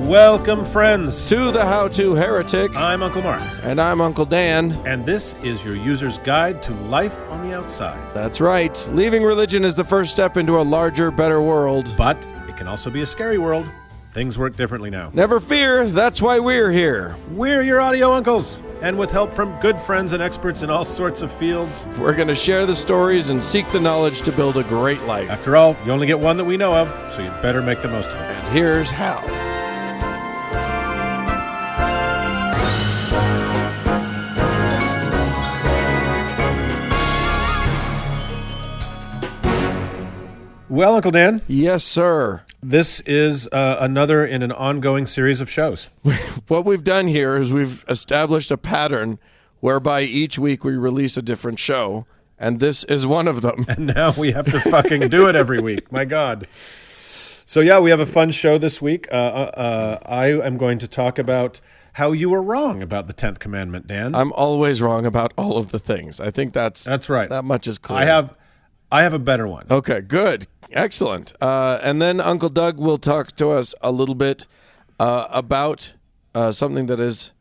Welcome, friends, to the How To Heretic. I'm Uncle Mark. And I'm Uncle Dan. And this is your user's guide to life on the outside. That's right. Leaving religion is the first step into a larger, better world. But it can also be a scary world. Things work differently now. Never fear, that's why we're here. We're your audio uncles. And with help from good friends and experts in all sorts of fields, we're going to share the stories and seek the knowledge to build a great life. After all, you only get one that we know of, so you better make the most of it. And here's how. Well, Uncle Dan. Yes, sir. This is another in an ongoing series of shows. What we've done here is we've established a pattern whereby each week we release a different show, and this is one of them. And now we have to fucking do it every week. My God. So, yeah, we have a fun show this week. I am going to talk about how you were wrong about the 10th commandment, Dan. I'm always wrong about all of the things. I think that's right. That much is clear. I have a better one. Okay, good. Excellent. And then Uncle Doug will talk to us a little bit about something that is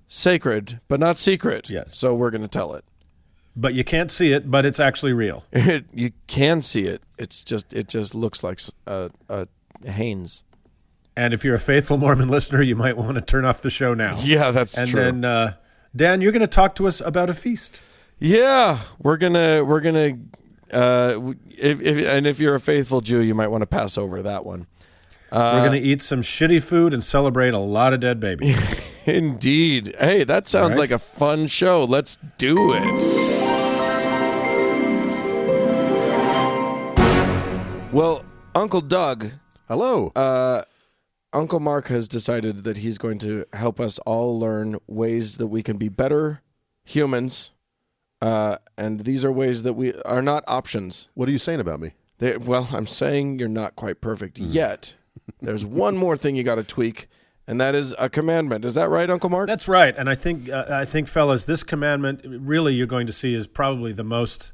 sacred, but not secret. Yes. So we're going to tell it. But you can't see it, but it's actually real. You can see it. It just looks like Haynes. And if you're a faithful Mormon listener, you might want to turn off the show now. Yeah, that's true. And then, Dan, you're going to talk to us about a feast. Yeah, we're gonna. If you're a faithful Jew, you might want to pass over that one. We're going to eat some shitty food and celebrate a lot of dead babies. Indeed. Hey, that sounds like a fun show. Let's do it. Well, Uncle Doug. Hello. Uncle Mark has decided that he's going to help us all learn ways that we can be better humans. And these are ways that we are not options. What are you saying about me? Well, I'm saying you're not quite perfect yet. There's one more thing you got to tweak, and that is a commandment. Is that right, Uncle Mark? That's right. And I think, fellas, this commandment really you're going to see is probably the most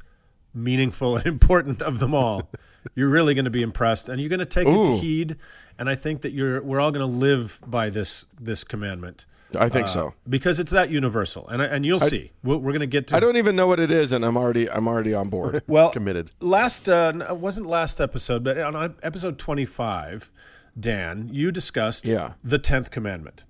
meaningful and important of them all. You're really going to be impressed, and you're going to take it to heed. And I think that we're all going to live by this commandment. I think so, because it's that universal, and you'll see. We're going to get to. I don't even know what it is, and I'm already on board. Well, committed. Wasn't last episode, but on episode 25, Dan, you discussed the 10th commandment.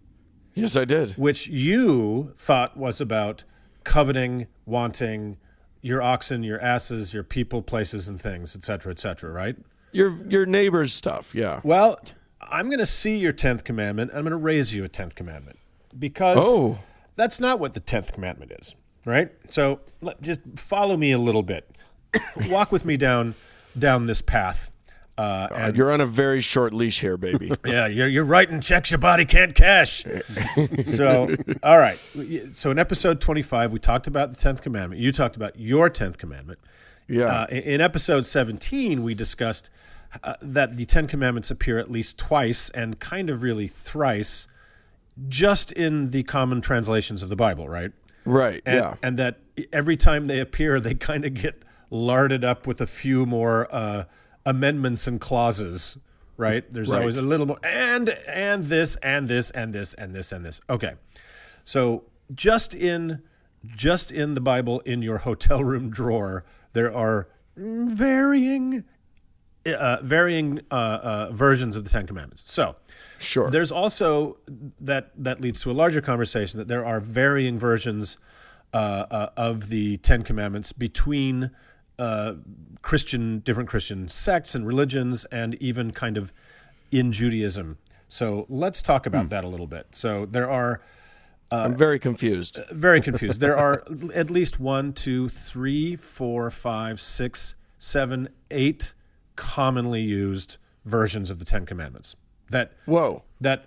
Yes, I did. Which you thought was about coveting, wanting your oxen, your asses, your people, places, and things, et cetera, right? Your neighbor's stuff, yeah. Well, I'm going to see your 10th commandment. I'm going to raise you a 10th commandment. Because that's not what the 10th commandment is, right? So just follow me a little bit. Walk with me down this path. And you're on a very short leash here, baby. Yeah, you're writing checks your body can't cash. So, all right. So in episode 25, we talked about the 10th commandment. You talked about your 10th commandment. Yeah. In episode 17, we discussed that the 10 commandments appear at least twice and kind of really thrice just in the common translations of the Bible, right? Right, And that every time they appear, they kind of get larded up with a few more amendments and clauses, right? There's always a little more, and this, and this, and this, and this, and this. Okay. So just in the Bible in your hotel room drawer, there are varying versions of the 10 Commandments. So sure. There's also that leads to a larger conversation that there are varying versions of the 10 Commandments between different Christian sects and religions, and even kind of in Judaism. So let's talk about that a little bit. So there are. I'm very confused. Very confused. There are at least 1, 2, 3, 4, 5, 6, 7, 8 commonly used versions of the 10 Commandments. That,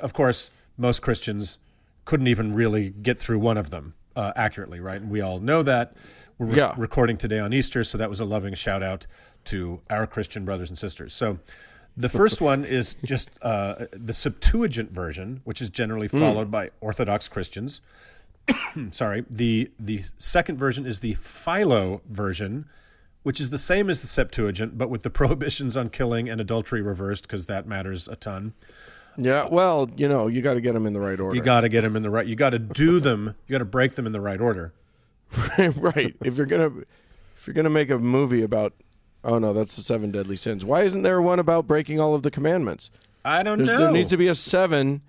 of course, most Christians couldn't even really get through one of them accurately, right? And we all know that. We're recording today on Easter, so that was a loving shout-out to our Christian brothers and sisters. So the first one is just the Septuagint version, which is generally followed by Orthodox Christians. Sorry. The second version is the Philo version, which is the same as the Septuagint, but with the prohibitions on killing and adultery reversed, because that matters a ton. Yeah, well, you got to get them in the right order. You got to get them in the right. You got to do them. You got to break them in the right order. Right. If you're gonna make a movie about, oh no, that's the 7 deadly sins. Why isn't there one about breaking all of the commandments? I don't know. There needs to be a 7,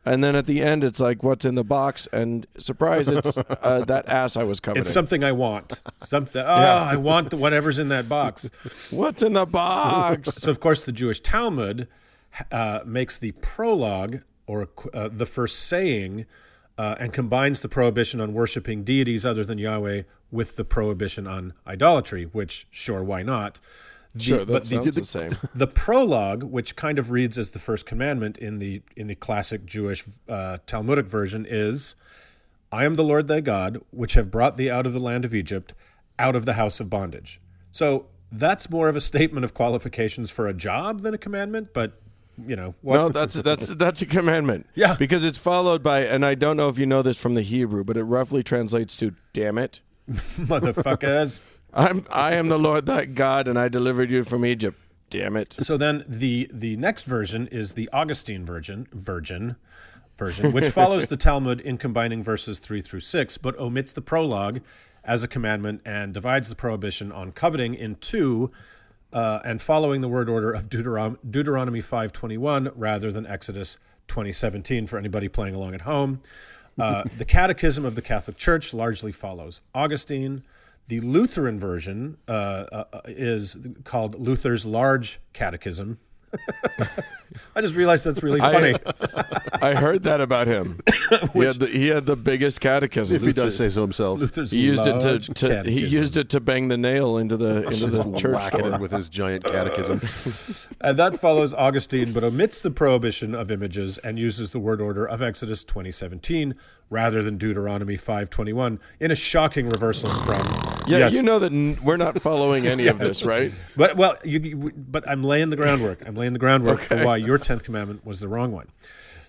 and then at the end it's like, what's in the box? And surprise, it's that ass I was coveting. It's something I want. Something. Oh, yeah. I want whatever's in that box. What's in the box? So of course the Jewish Talmud makes the prologue or the first saying. And combines the prohibition on worshiping deities other than Yahweh with the prohibition on idolatry, which, sure, why not? Sounds the same. The prologue, which kind of reads as the first commandment in the classic Jewish Talmudic version, is, I am the Lord thy God, which have brought thee out of the land of Egypt, out of the house of bondage. So that's more of a statement of qualifications for a job than a commandment, but... No, that's a commandment. Yeah, because it's followed by, and I don't know if you know this from the Hebrew, but it roughly translates to "damn it, motherfuckers." I am the Lord thy God, and I delivered you from Egypt. Damn it. So then the next version is the Augustine version, which follows the Talmud in combining verses 3 through 6, but omits the prologue as a commandment and divides the prohibition on coveting in 2. And following the word order of Deuteronomy 5:21 rather than Exodus 20:17 for anybody playing along at home. The Catechism of the Catholic Church largely follows Augustine. The Lutheran version is called Luther's Large Catechism. I just realized that's really funny. I heard that about him. He had the biggest catechism. If he does say so himself. He used it to bang the nail into the church door with his giant catechism. And that follows Augustine, but omits the prohibition of images and uses the word order of Exodus 20:17 rather than Deuteronomy 5:21 in a shocking reversal from. Yeah, yes. You know that we're not following any of this, right? But but I'm laying the groundwork. For why your 10th commandment was the wrong one.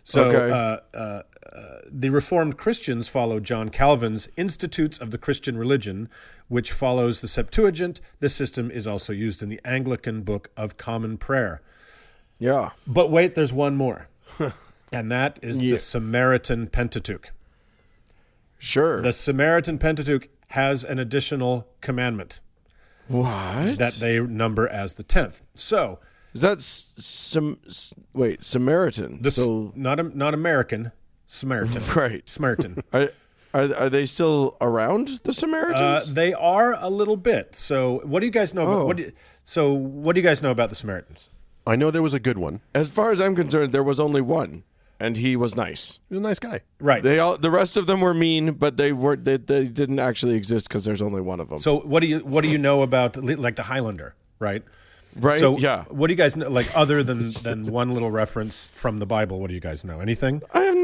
So the Reformed Christians follow John Calvin's Institutes of the Christian Religion, which follows the Septuagint. This system is also used in the Anglican Book of Common Prayer. Yeah. But wait, there's one more. And that is the Samaritan Pentateuch. Sure. The Samaritan Pentateuch has an additional commandment. What? That they number as the 10th. So... Is that Samaritan? Not American, Samaritan. Right. Samaritan. Are they still around, the Samaritans? They are a little bit. So what do you guys know about what do you guys know about the Samaritans? I know there was a good one. As far as I'm concerned, there was only one, and he was nice. He was a nice guy. Right. The rest of them were mean, but they didn't actually exist because there's only one of them. So what do you know about like the Highlander, right? Right. So yeah. What do you guys know? Like other than one little reference from the Bible, what do you guys know? Anything? I have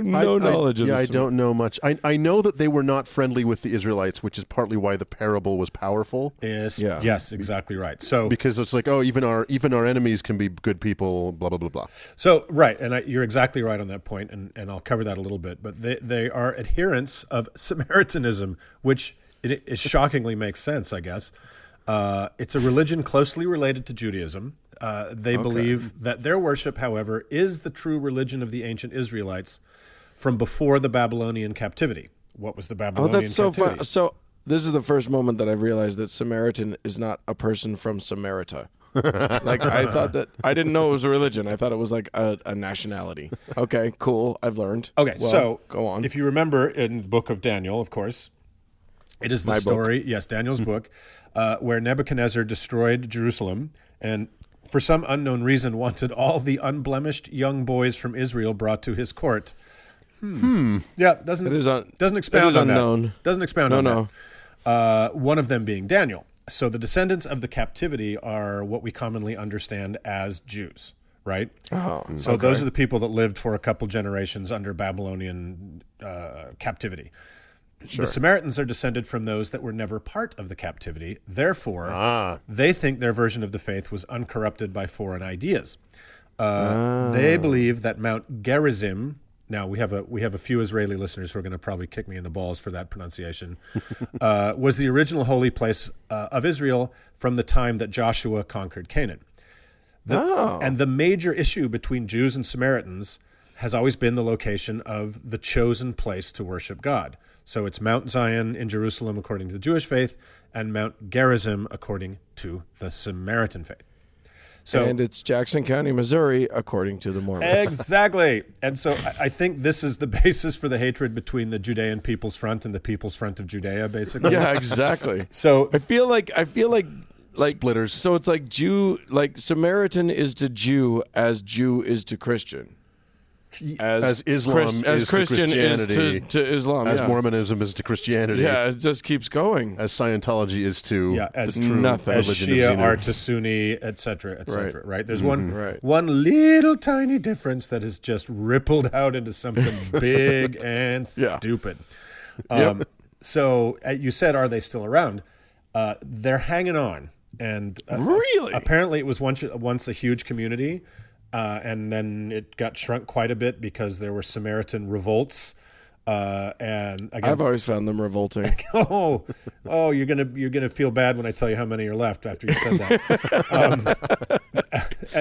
no knowledge of this. I don't know much. I know that they were not friendly with the Israelites, which is partly why the parable was powerful. Yes, exactly right. So because it's like, oh, even our enemies can be good people, blah blah blah blah. So right, and you're exactly right on that point, and I'll cover that a little bit. But they are adherents of Samaritanism, which it shockingly makes sense, I guess. It's a religion closely related to Judaism. They believe that their worship, however, is the true religion of the ancient Israelites from before the Babylonian captivity. What was the Babylonian captivity? Oh, that's so fun. So this is the first moment that I've realized that Samaritan is not a person from Samarita. Like I didn't know it was a religion. I thought it was like a nationality. Okay, cool. I've learned. Okay, well, so go on. If you remember in the book of Daniel, of course, it is the story, yes, Daniel's book, where Nebuchadnezzar destroyed Jerusalem and for some unknown reason wanted all the unblemished young boys from Israel brought to his court. Yeah, doesn't expound on unknown. that. Doesn't expound on that. One of them being Daniel. So the descendants of the captivity are what we commonly understand as Jews, right? Oh, so those are the people that lived for a couple generations under Babylonian captivity. Sure. The Samaritans are descended from those that were never part of the captivity. Therefore, they think their version of the faith was uncorrupted by foreign ideas. They believe that Mount Gerizim. Now we have a few Israeli listeners who are going to probably kick me in the balls for that pronunciation. Was the original holy place of Israel from the time that Joshua conquered Canaan. And the major issue between Jews and Samaritans has always been the location of the chosen place to worship God. So it's Mount Zion in Jerusalem according to the Jewish faith, and Mount Gerizim according to the Samaritan faith. So, and it's Jackson County, Missouri, according to the Mormons. Exactly. And so I think this is the basis for the hatred between the Judean People's Front and the People's Front of Judea, basically. Yeah, exactly. So I feel like splitters. So it's like Samaritan is to Jew as Jew is to Christian. As Islam is Christian to Christianity, is to Islam, as Mormonism is to Christianity, it just keeps going. As Scientology is to as the true nothing. as religion Shia of are Zenu. to Sunni, etc., etc. Right? There's Right. one little tiny difference that has just rippled out into something big and stupid. So you said, are they still around? They're hanging on, and really, apparently, it was once a huge community. And then it got shrunk quite a bit because there were Samaritan revolts. And again, I've always found them revolting. you're gonna feel bad when I tell you how many are left after you said that.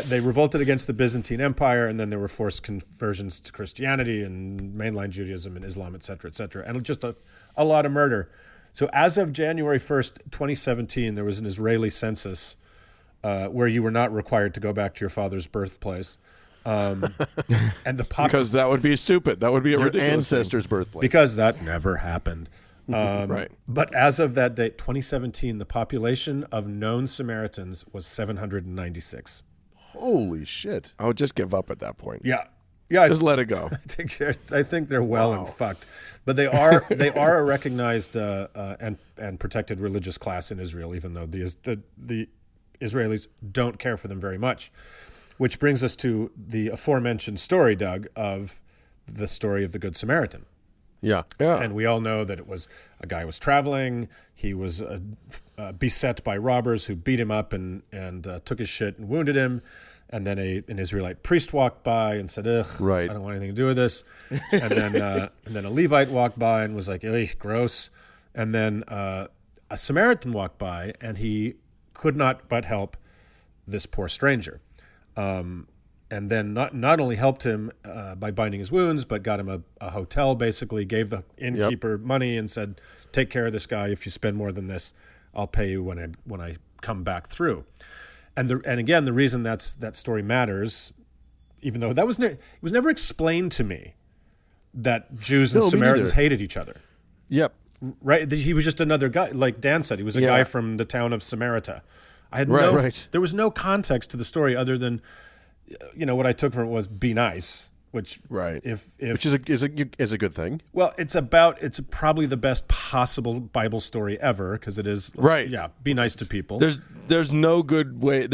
They revolted against the Byzantine Empire, and then there were forced conversions to Christianity and mainline Judaism and Islam, et cetera, and just a lot of murder. So as of January 1st, 2017, there was an Israeli census where you were not required to go back to your father's birthplace. And the because that would be stupid. That would be a ridiculous ancestor's birthplace. Because that never happened. Right. But as of that date, 2017, the population of known Samaritans was 796. Holy shit. I would just give up at that point. Yeah. Just let it go. I think they're well and fucked. But they are a recognized and protected religious class in Israel, even though the Israelis don't care for them very much. Which brings us to the aforementioned story, Doug, of the story of the Good Samaritan. Yeah. And we all know that it was a guy was traveling. He was beset by robbers who beat him up and took his shit and wounded him. And then an Israelite priest walked by and said, "Ugh, right. I don't want anything to do with this." And then a Levite walked by and was like, "Ugh, gross." And then a Samaritan walked by, and he could not but help this poor stranger. And then not only helped him by binding his wounds, but got him a hotel, basically, gave the innkeeper money and said, "Take care of this guy. If you spend more than this, I'll pay you when I come back through." And again, the reason that story matters, even though it was never explained to me that Jews and Samaritans hated each other. Yep. Right? He was just another guy. Like Dan said, he was a guy from the town of Samarita. I had there was no context to the story other than, what I took from it was be nice, which which is a good thing. Well, it's probably the best possible Bible story ever because it is be nice to people. There's no way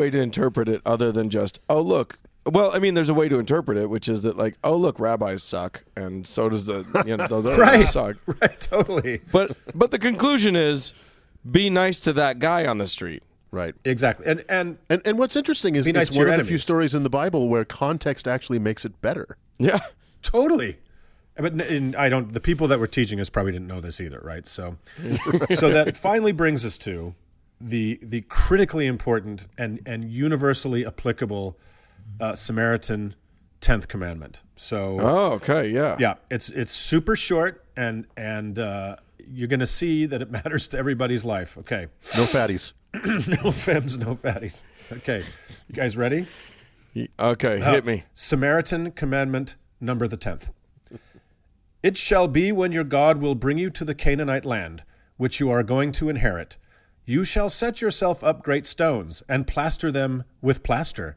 to interpret it other than just there's a way to interpret it, which is that rabbis suck, and so does those other guys suck. Right, totally. But the conclusion is be nice to that guy on the street. Right. Exactly. And what's interesting is it's one of the few stories in the Bible where context actually makes it better. Yeah. Totally. But the people that were teaching us probably didn't know this either, right? So that finally brings us to the critically important and universally applicable Samaritan 10th commandment. So okay, yeah. Yeah, it's super short and you're going to see that it matters to everybody's life. Okay. No fatties. No femmes, no fatties. Okay. You guys ready? Okay, hit me. Samaritan commandment number the 10th. It shall be when your God will bring you to the Canaanite land, which you are going to inherit. You shall set yourself up great stones, and plaster them with plaster.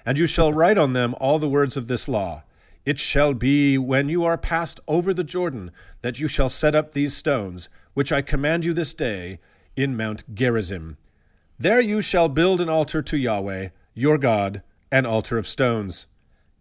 And you shall write on them all the words of this law. It shall be when you are passed over the Jordan, that you shall set up these stones, which I command you this day, in Mount Gerizim. There you shall build an altar to Yahweh, your God, an altar of stones.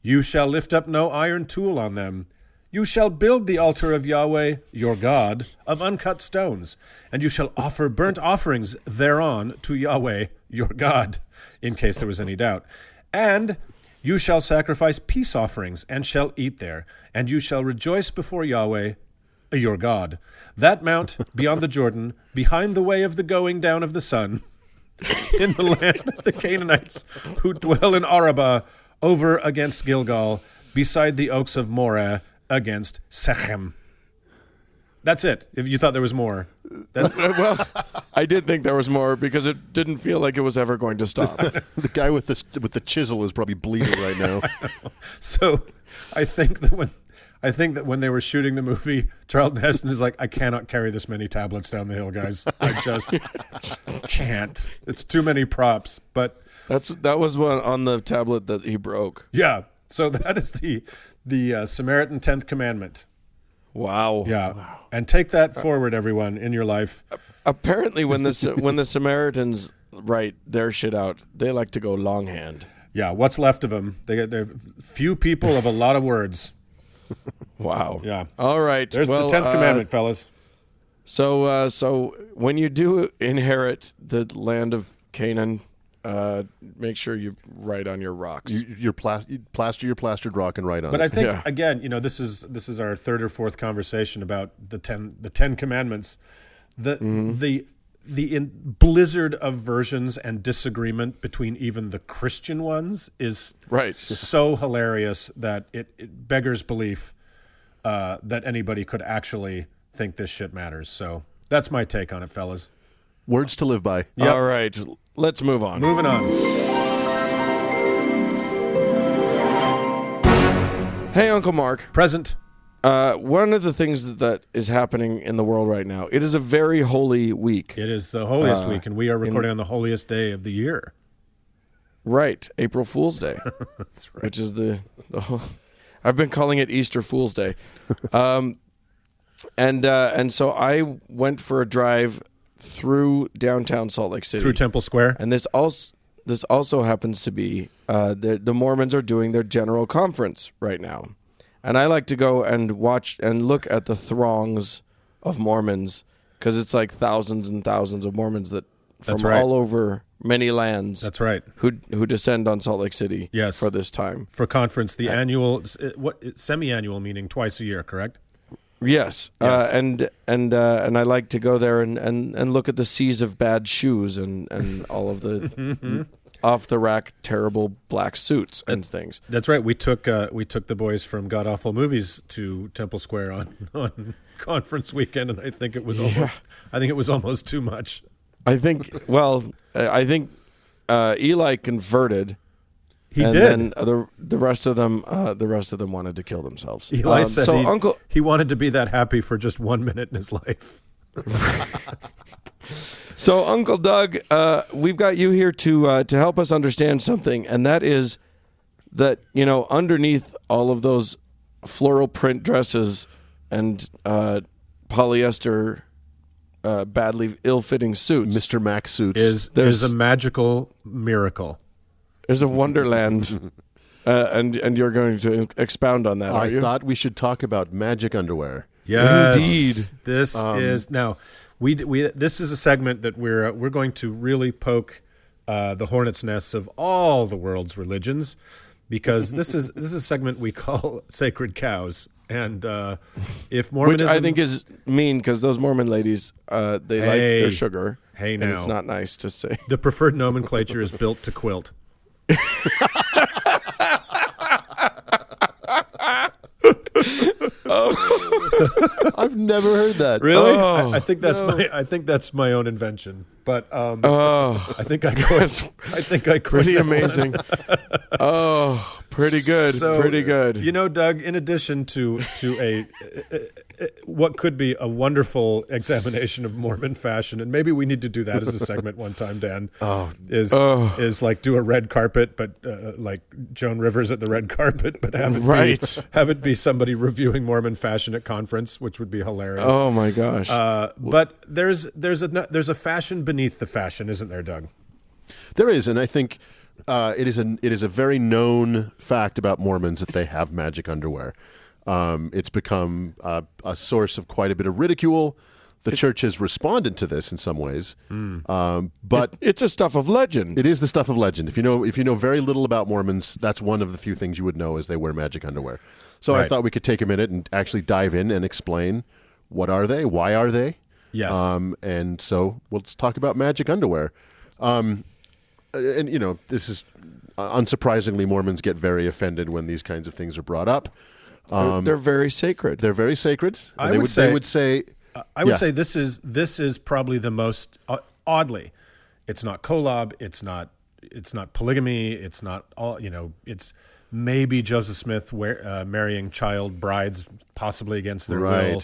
You shall lift up no iron tool on them. You shall build the altar of Yahweh, your God, of uncut stones, and you shall offer burnt offerings thereon to Yahweh, your God, in case there was any doubt. And you shall sacrifice peace offerings, and shall eat there, and you shall rejoice before Yahweh, your God. That mount beyond the Jordan, behind the way of the going down of the sun, in the land of the Canaanites who dwell in Arabah, over against Gilgal, beside the oaks of Moreh, against Sechem. That's it. If you thought there was more. Well, I did think there was more because it didn't feel like it was ever going to stop. The guy with the chisel is probably bleeding right now. So I think that when they were shooting the movie, Charlton Heston is like, I cannot carry this many tablets down the hill, guys. I just can't. It's too many props. But that was one on the tablet that he broke. Yeah. So that is the Samaritan 10th commandment. Wow. Yeah. Wow. And take that forward, everyone, in your life. Apparently, when the Samaritans write their shit out, they like to go longhand. Yeah. What's left of them? They're few people of a lot of words. Wow. Yeah. All right. There's the 10th commandment, fellas. So when you do inherit the land of Canaan, make sure you write on your rocks. You plaster your plastered rock and write on it. But I think again, this is our third or fourth conversation about the 10 commandments. The blizzard of versions and disagreement between even the Christian ones is so hilarious that it beggars belief that anybody could actually think this shit matters. So that's my take on it, fellas. Words to live by. Yep. All right, let's move on. Moving on. Hey, Uncle Mark. Present. One of the things that is happening in the world right now, it is a very holy week. It is the holiest week, and we are recording on the holiest day of the year. Right, April Fool's Day. That's right. Which is I've been calling it Easter Fool's Day. And so I went for a drive through downtown Salt Lake City. Through Temple Square. And this also happens to be the Mormons are doing their general conference right now. And I like to go and watch and look at the throngs of Mormons because it's like thousands and thousands of Mormons from all over many lands. That's right. Who descend on Salt Lake City for this time. For conference, the annual, semi-annual meaning twice a year, correct? Yes. And I like to go there and look at the seas of bad shoes and all of the off the rack terrible black suits and things. That's right. We took the boys from God Awful Movies to Temple Square on conference weekend, and I think it was almost too much. I think Eli converted. He and did. Then the rest of them wanted to kill themselves. Eli said he wanted to be that happy for just 1 minute in his life. So, Uncle Doug, we've got you here to help us understand something, and that is that underneath all of those floral print dresses and polyester, badly ill-fitting suits, Mr. Mac suits, there's a magical miracle. There's a wonderland, and you're going to expound on that. I thought we should talk about magic underwear. Yes, indeed. This is now. We this is a segment that we're going to really poke the hornet's nests of all the world's religions, because this is a segment we call Sacred Cows, and if Mormonism, which I think is mean because those Mormon ladies they like their sugar. Hey, now and it's not nice to say. The preferred nomenclature is built to quilt. I've never heard that. Really? I think that's my own invention. But I think I pretty amazing. Pretty good. So, pretty good. Doug, in addition to a what could be a wonderful examination of Mormon fashion, and maybe we need to do that as a segment one time, Dan. Is like do a red carpet, but like Joan Rivers at the red carpet, but have it be somebody reviewing Mormon fashion at conference, which would be hilarious. Oh my gosh! But there's a fashion beneath the fashion, isn't there, Doug? There is, and I think it is a very known fact about Mormons that they have magic underwear. It's become a source of quite a bit of ridicule. The church has responded to this in some ways, but it's a stuff of legend. It is the stuff of legend. If you know very little about Mormons, that's one of the few things you would know is they wear magic underwear. So I thought we could take a minute and actually dive in and explain what are they, why are they. Yes. And so let's talk about magic underwear. And this is unsurprisingly, Mormons get very offended when these kinds of things are brought up. They're very sacred. They're very sacred. They would say I would yeah. say this is probably the most oddly. It's not kolob. It's not polygamy. It's not all. It's maybe Joseph Smith marrying child brides, possibly against their will.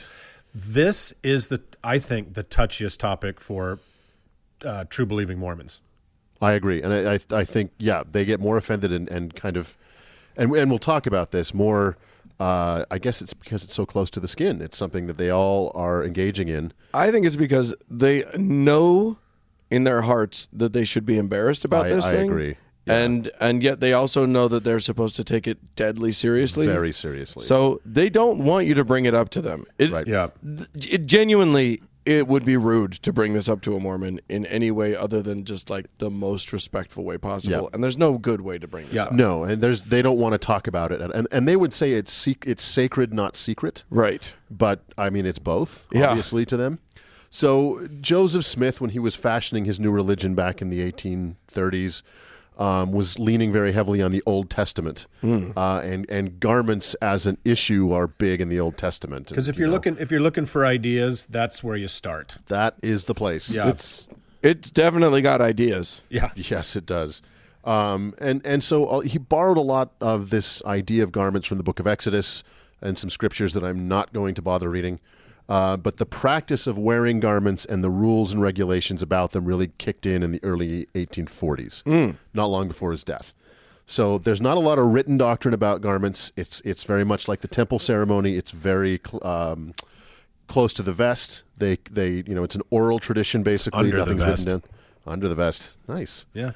This is I think the touchiest topic for true believing Mormons. I agree, and I think they get more offended and kind of, and we'll talk about this more. I guess it's because it's so close to the skin. It's something that they all are engaging in. I think it's because they know in their hearts that they should be embarrassed about this thing. I agree. Yeah. And yet they also know that they're supposed to take it deadly seriously. Very seriously. So they don't want you to bring it up to them. Right. Yeah. Genuinely, it would be rude to bring this up to a Mormon in any way other than just like the most respectful way possible. Yeah. And there's no good way to bring this up. No, and they don't want to talk about it. And they would say it's sacred, not secret. Right. But, I mean, it's both, obviously, to them. So Joseph Smith, when he was fashioning his new religion back in the 1830s, was leaning very heavily on the Old Testament, and garments as an issue are big in the Old Testament. Because if you're looking for ideas, that's where you start. That is the place. Yeah. It's definitely got ideas. Yeah. Yes, it does. And so he borrowed a lot of this idea of garments from the Book of Exodus and some scriptures that I'm not going to bother reading. But the practice of wearing garments and the rules and regulations about them really kicked in the early 1840s, not long before his death. So there's not a lot of written doctrine about garments. It's very much like the temple ceremony. It's very close to the vest. They it's an oral tradition basically. Under Nothing's the vest. written down. Under the vest. Nice. Yeah.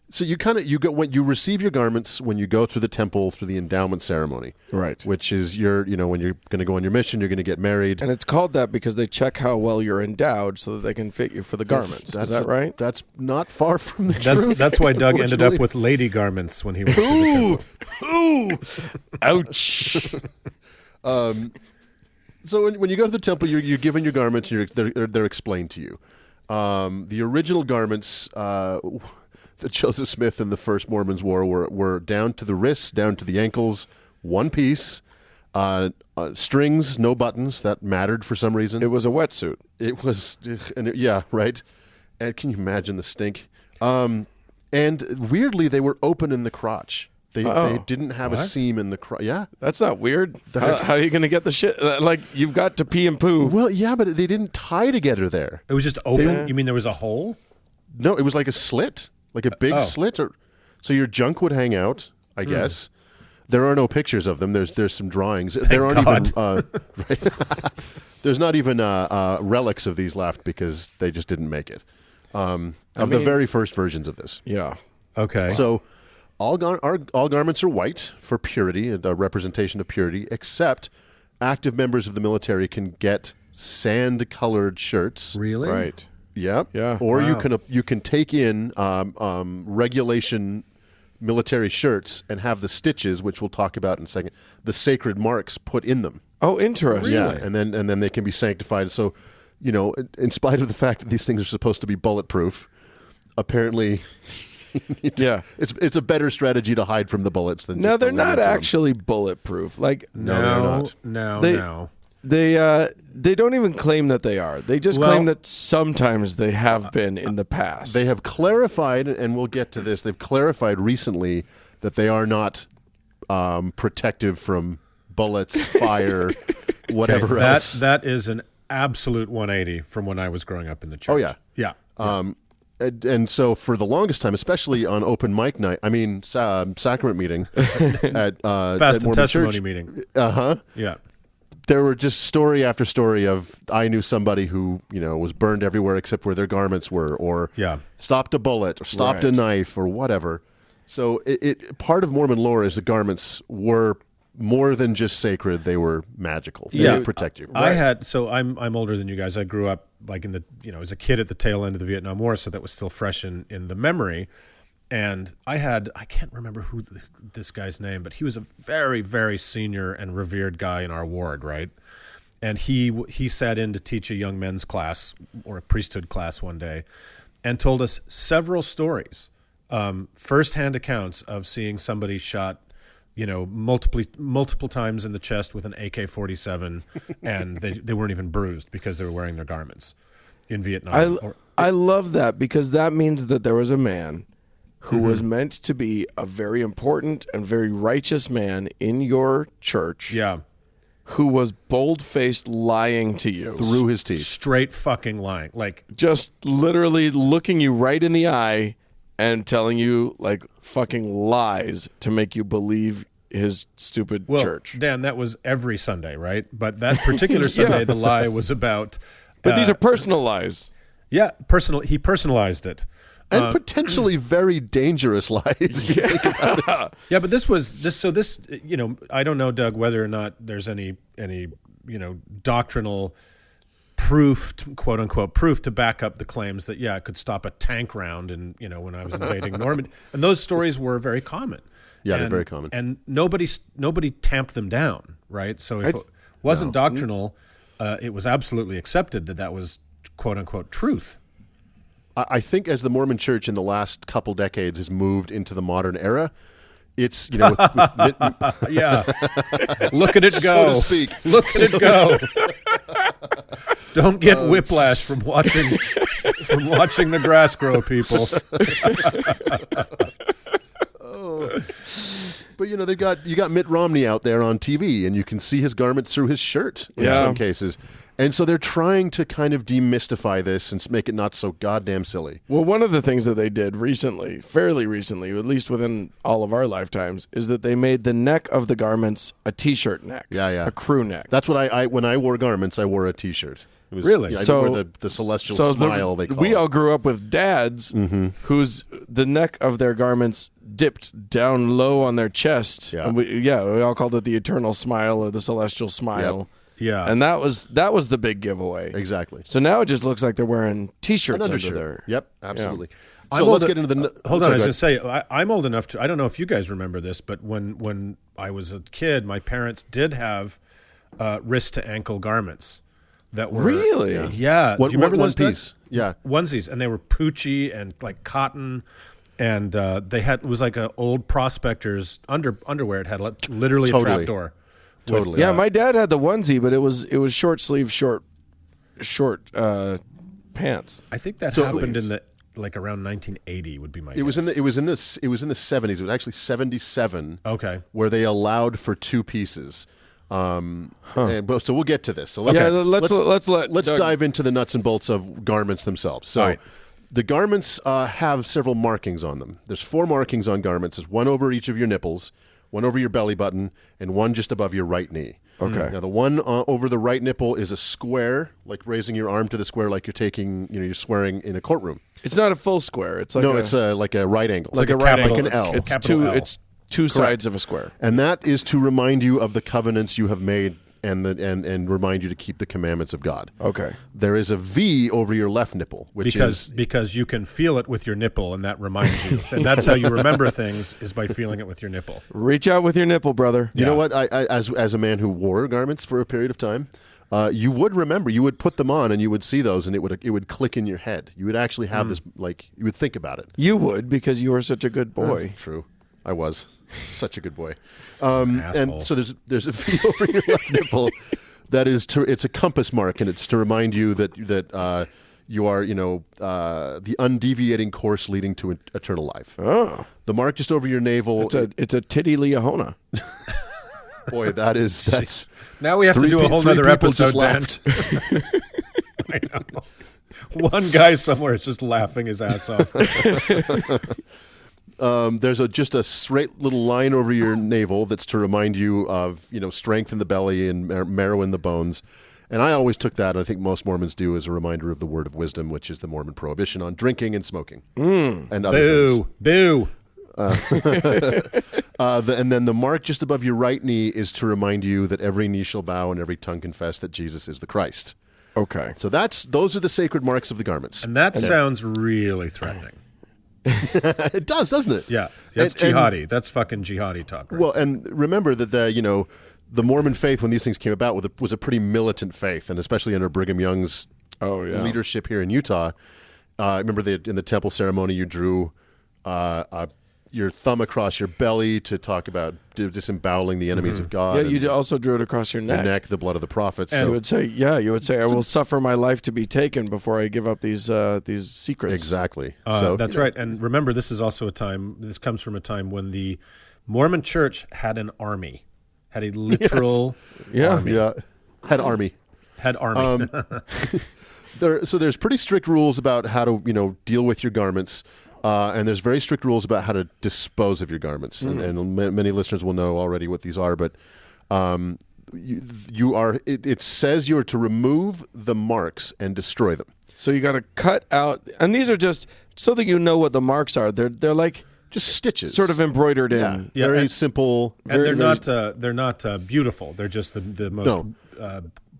So when you receive your garments when you go through the temple through the endowment ceremony, Right. Which is when you're going to go on your mission, you're going to get married, And it's called that because they check how well you're endowed so that they can fit you for the garments. Is that right? That's not far from the truth. That's why Doug ended up with lady garments when he went to the temple. Ooh! Ouch! So when you go to the temple, you're given your garments, and they're explained to you. The original garments that Joseph Smith and the first Mormons wore were down to the wrists, down to the ankles, one piece, strings, no buttons. That mattered for some reason. It was a wetsuit. It was, right. And can you imagine the stink? And weirdly, they were open in the crotch. They didn't have a seam in the crotch. Yeah, That's not weird. How are you going to get the shit? Like, you've got to pee and poo. well, yeah, but they didn't tie together there. It was just open. You mean there was a hole? No, it was like a slit, like a big slit. So your junk would hang out, I guess. There are no pictures of them. There's some drawings. There aren't even. There's not even relics of these left because they just didn't make it. The very first versions of this. Yeah. Okay. So all garments are white for purity, a representation of purity, except active members of the military can get sand-colored shirts. Really? Right. Yep. Yeah. Or Wow. you can take in regulation military shirts and have the stitches, which we'll talk about in a second, the sacred marks put in them. Oh, interesting. Yeah, and then they can be sanctified. So, in spite of the fact that these things are supposed to be bulletproof, apparently, it's a better strategy to hide from the bullets than. No, just they're to not limit them. actually bulletproof. Like, No, they're not. No. they don't even claim that they are. They just claim that sometimes they have been in the past. They have clarified, and we'll get to this. They've clarified recently that they are not protective from bullets, fire, whatever else. That is an absolute 180 from when I was growing up in the church. Oh yeah. Yeah. And so for the longest time, especially on open mic night, sacrament meeting at Fast at and Mormon testimony church, meeting. Yeah. There were just story after story of I knew somebody who was burned everywhere except where their garments were, or stopped a bullet, or stopped a knife, or whatever. So it part of Mormon lore is the garments were more than just sacred; they were magical. They would protect you. I'm older than you guys. I grew up like in the as a kid at the tail end of the Vietnam War, so that was still fresh in the memory. And I can't remember who this guy's name, but he was a very, very senior and revered guy in our ward, right? And he sat in to teach a young men's class or a priesthood class one day. and told us several stories, firsthand accounts of seeing somebody shot, multiple times in the chest with an AK-47, and they weren't even bruised because they were wearing their garments in Vietnam. I love that, because that means that there was a man who was meant to be a very important and very righteous man in your church. Yeah. Who was bold-faced lying to you. Through his teeth. Straight fucking lying. Like, just literally looking you right in the eye and telling you like fucking lies to make you believe his stupid church. Dan, that was every Sunday, right? But that particular Sunday, the lie was about... But these are personal lies. Yeah, he personalized it. And potentially very dangerous lies. If you think about it. Yeah, but this, I don't know, Doug, whether or not there's any doctrinal proof, quote unquote, proof to back up the claims that, it could stop a tank round and, when I was invading Normandy. And those stories were very common. Yeah, they're very common. And nobody tamped them down, right? So if it wasn't doctrinal, it was absolutely accepted that was, quote unquote, truth. I think as the Mormon Church in the last couple decades has moved into the modern era, it's, with yeah. Look at it go. So to speak. Look at it go. Don't get whiplash from watching the grass grow, people. But you got Mitt Romney out there on TV, and you can see his garments through his shirt in some cases. And so they're trying to kind of demystify this and make it not so goddamn silly. Well, one of the things that they did recently, fairly recently, at least within all of our lifetimes, is that they made the neck of the garments a T-shirt neck. Yeah. A crew neck. That's what I when I wore garments, I wore a T-shirt. It was, really? I wore the celestial smile, they call we it. all grew up with dads whose the neck of their garments dipped down low on their chest. Yeah. And we all called it the eternal smile or the celestial smile. Yep. Yeah. And that was the big giveaway. Exactly. So now it just looks like they're wearing T-shirts under there. Yep, absolutely. Yeah. So let's get into the... Hold on, I was going to say, I'm old enough to... I don't know if you guys remember this, but when I was a kid, my parents did have wrist-to-ankle garments that were... Really? Yeah. Do you remember those piece? Yeah. Onesies, and they were poochy and like cotton, and it was like an old prospector's underwear. It had literally a trapdoor. Totally. Yeah, my dad had the onesie, but it was short sleeve, short pants. I think that happened in around 1980 would be my guess. It was in the 70s. It was actually 77. Okay. Where they allowed for two pieces. So we'll get to this. So let's dive into the nuts and bolts of garments themselves. So right. The garments have several markings on them. There's 4 markings on garments. There's one over each of your nipples, one over your belly button, and one just above your right knee. Okay. Now the one over the right nipple is a square, like raising your arm to the square, like you're swearing in a courtroom. It's not a full square. It's like it's like a right angle. It's like a right angle. Like an L. It's two sides of a square. And that is to remind you of the covenants you have made and remind you to keep the commandments of God. Okay. There is a V over your left nipple, because you can feel it with your nipple, and that reminds you. And that's how you remember things, is by feeling it with your nipple. Reach out with your nipple, brother. You know what? I as a man who wore garments for a period of time, you would remember. You would put them on, and you would see those, and it would click in your head. You would actually have this, like, you would think about it. You would, because you were such a good boy. True. I was such a good boy. And so there's a V over your left nipple that is it's a compass mark, and it's to remind you that you are the undeviating course leading to eternal life. Oh, the mark just over your navel. It's a titty Leahona. Boy, that's now we have to do a whole other episode. Left. I know. One guy somewhere is just laughing his ass off. There's just a straight little line over your navel that's to remind you of strength in the belly and marrow in the bones. And I always took that, and I think most Mormons do, as a reminder of the word of wisdom, which is the Mormon prohibition on drinking and smoking and other things. Boo. And then the mark just above your right knee is to remind you that every knee shall bow and every tongue confess that Jesus is the Christ. Okay. So those are the sacred marks of the garments. And that sounds really threatening. It does, doesn't it? Yeah. That's jihadi. That's fucking jihadi talk. Right? Well, and remember that the Mormon faith, when these things came about, was a pretty militant faith, and especially under Brigham Young's leadership here in Utah, I remember in the temple ceremony, you drew your thumb across your belly to talk about disemboweling the enemies of God. Yeah, you also drew it across your neck. The blood of the prophets. And you would say, I will suffer my life to be taken before I give up these secrets. Exactly. That's right. And remember, this comes from a time when the Mormon church had an army, had a literal army. Yeah, had army. There's pretty strict rules about how to, deal with your garments. And there's very strict rules about how to dispose of your garments, and many listeners will know already what these are. But it says you are to remove the marks and destroy them. So you got to cut out, and these are just so that you know what the marks are. They're like just stitches, sort of embroidered in. Yeah, very simple. And they're not beautiful. They're just the most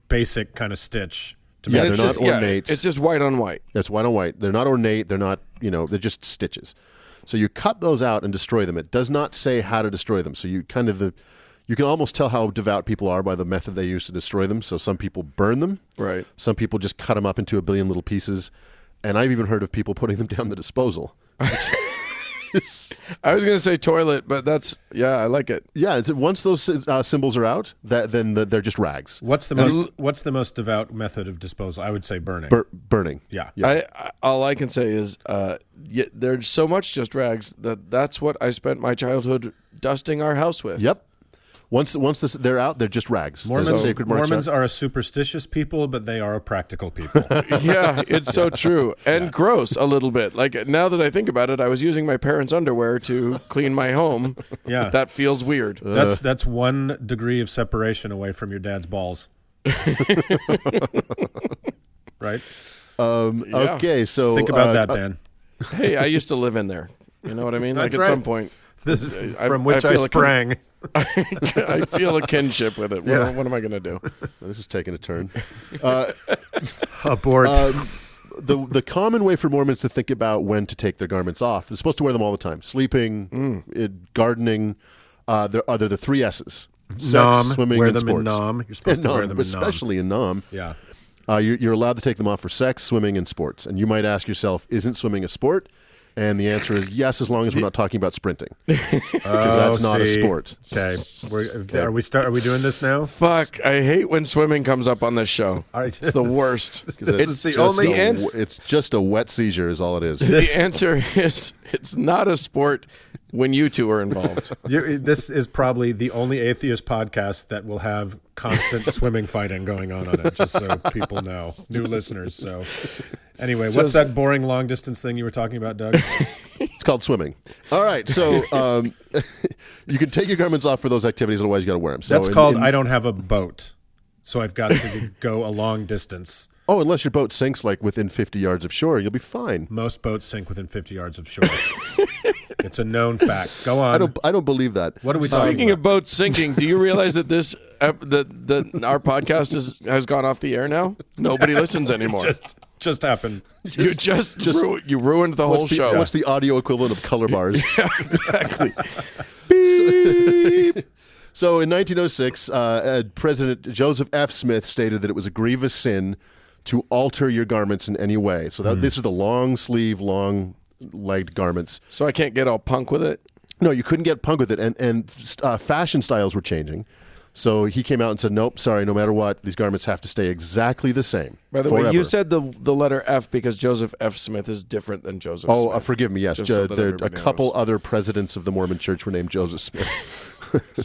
basic kind of stitch. They're not ornate. It's just white on white. It's white on white. They're not ornate. They're not, they're just stitches. So you cut those out and destroy them. It does not say how to destroy them. So you can almost tell how devout people are by the method they use to destroy them. So some people burn them. Right. Some people just cut them up into a billion little pieces. And I've even heard of people putting them down the disposal. I was going to say toilet, but I like it. Yeah, once those symbols are out, then they're just rags. What's the most devout method of disposal? I would say burning. Burning. Yeah. All I can say is there's so much just rags that's what I spent my childhood dusting our house with. Yep. Once they're out, they're just rags. Mormons are a superstitious people, but they are a practical people. Yeah, it's so true. And gross a little bit. Like, now that I think about it, I was using my parents' underwear to clean my home. Yeah. That feels weird. That's 1 degree of separation away from your dad's balls. Right? Okay, so... Think about that, Dan. Hey, I used to live in there. You know what I mean? That's like, right. At some point. This is from which I sprang. I feel a kinship with it. Yeah. What am I going to do? This is taking a turn. Abort. The common way for Mormons to think about when to take their garments off, they're supposed to wear them all the time. Sleeping, gardening, there are the 3 S's. Sex, Nom, swimming, wear and them sports. in Nom. You're supposed to wear them in Nom. Especially in Nom. Yeah. You're allowed to take them off for sex, swimming, and sports. And you might ask yourself, isn't swimming a sport? And the answer is yes, as long as we're not talking about sprinting, because that's not a sport. Okay, are we doing this now? Fuck! I hate when swimming comes up on this show. It's the worst. It's just a wet seizure, is all it is. The answer is it's not a sport when you two are involved. This is probably the only atheist podcast that will have constant swimming fighting going on it, just so people know, new listeners. So anyway, what's that boring long distance thing you were talking about, Doug? It's called swimming. All right, so you can take your garments off for those activities, otherwise you got to wear them. So that's called I don't have a boat, so I've got to go a long distance. Oh, unless your boat sinks like within 50 yards of shore, you'll be fine. Most boats sink within 50 yards of shore. It's a known fact. Go on. I don't believe that. What are we talking Speaking about? of boats sinking, do you realize that that our podcast has gone off the air now? Nobody listens anymore. Just happened. You ruined the whole show. What's the audio equivalent of color bars? Yeah, exactly. Beep. So in 1906, President Joseph F. Smith stated that it was a grievous sin to alter your garments in any way. So this is the long sleeve, long legged garments. So I can't get all punk with it? No, you couldn't get punk with it. And fashion styles were changing. So he came out and said, nope, sorry, no matter what, these garments have to stay exactly the same. By the way, you said the letter F because Joseph F. Smith is different than Joseph Smith. Oh, forgive me, yes. A couple other presidents of the Mormon Church were named Joseph Smith.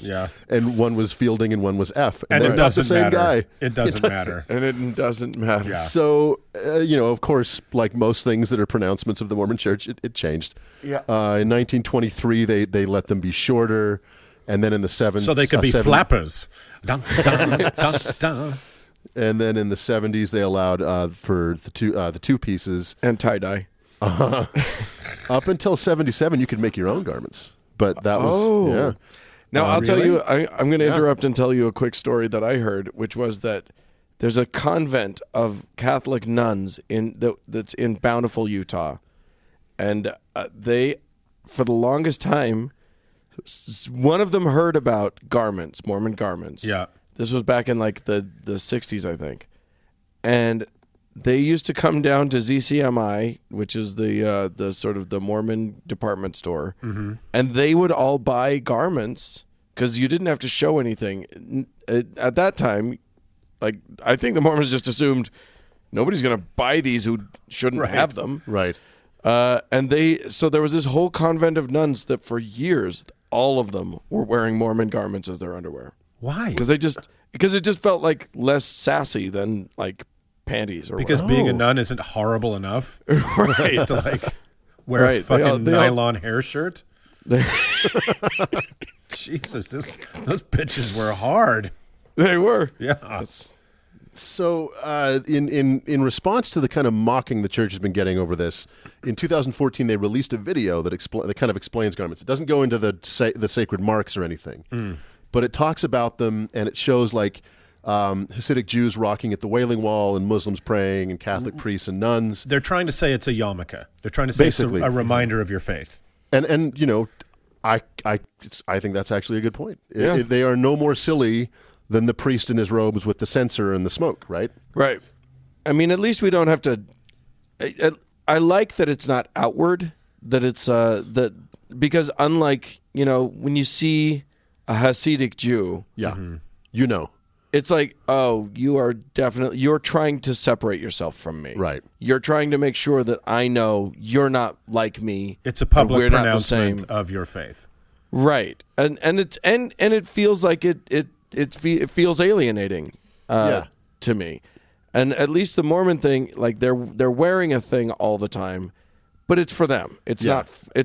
Yeah. And one was Fielding and one was F. And it doesn't the same matter. Guy. It doesn't matter. And it doesn't matter. Yeah. So, of course, like most things that are pronouncements of the Mormon Church, it changed. Yeah. In 1923, they let them be shorter. And then in the 70s... So they could be flappers. Dun, dun, dun, dun. And then in the 70s, they allowed for the two pieces. And tie-dye. Up until 77, you could make your own garments. But that was... Yeah. Now, I'll tell really? you, I'm going to interrupt and tell you a quick story that I heard, which was that there's a convent of Catholic nuns that's in Bountiful, Utah. And they, for the longest time, one of them heard about garments, Mormon garments. Yeah. This was back in like the 60s, I think. And they used to come down to ZCMI, which is the sort of the Mormon department store, and they would all buy garments because you didn't have to show anything. At that time, like, I think the Mormons just assumed nobody's going to buy these who shouldn't have them. Right. So there was this whole convent of nuns that for years, all of them were wearing Mormon garments as their underwear. Why? Because it just felt like less sassy than like panties or because whatever. being a nun isn't horrible enough, Right? to like wear a fucking nylon hair shirt. Jesus, those bitches were hard. They were. Yeah. So, in response to the kind of mocking the church has been getting over this, in 2014 they released a video that kind of explains garments. It doesn't go into the sacred marks or anything, but it talks about them, and it shows like Hasidic Jews rocking at the Wailing Wall, and Muslims praying, and Catholic priests and nuns. They're trying to say it's a yarmulke. They're trying to say Basically. it's a reminder of your faith. And you know, I think that's actually a good point. Yeah. They are no more silly than the priest in his robes with the censer and the smoke, right? Right. I mean, at least we don't have to. I like that it's not outward. That it's because unlike, you know, when you see a Hasidic Jew, you know, it's like, oh, you're trying to separate yourself from me, right? You're trying to make sure that I know you're not like me. It's a public we're pronouncement of your faith, right? And it feels like it feels alienating to me. And at least the Mormon thing, like they're wearing a thing all the time, but it's for them. It's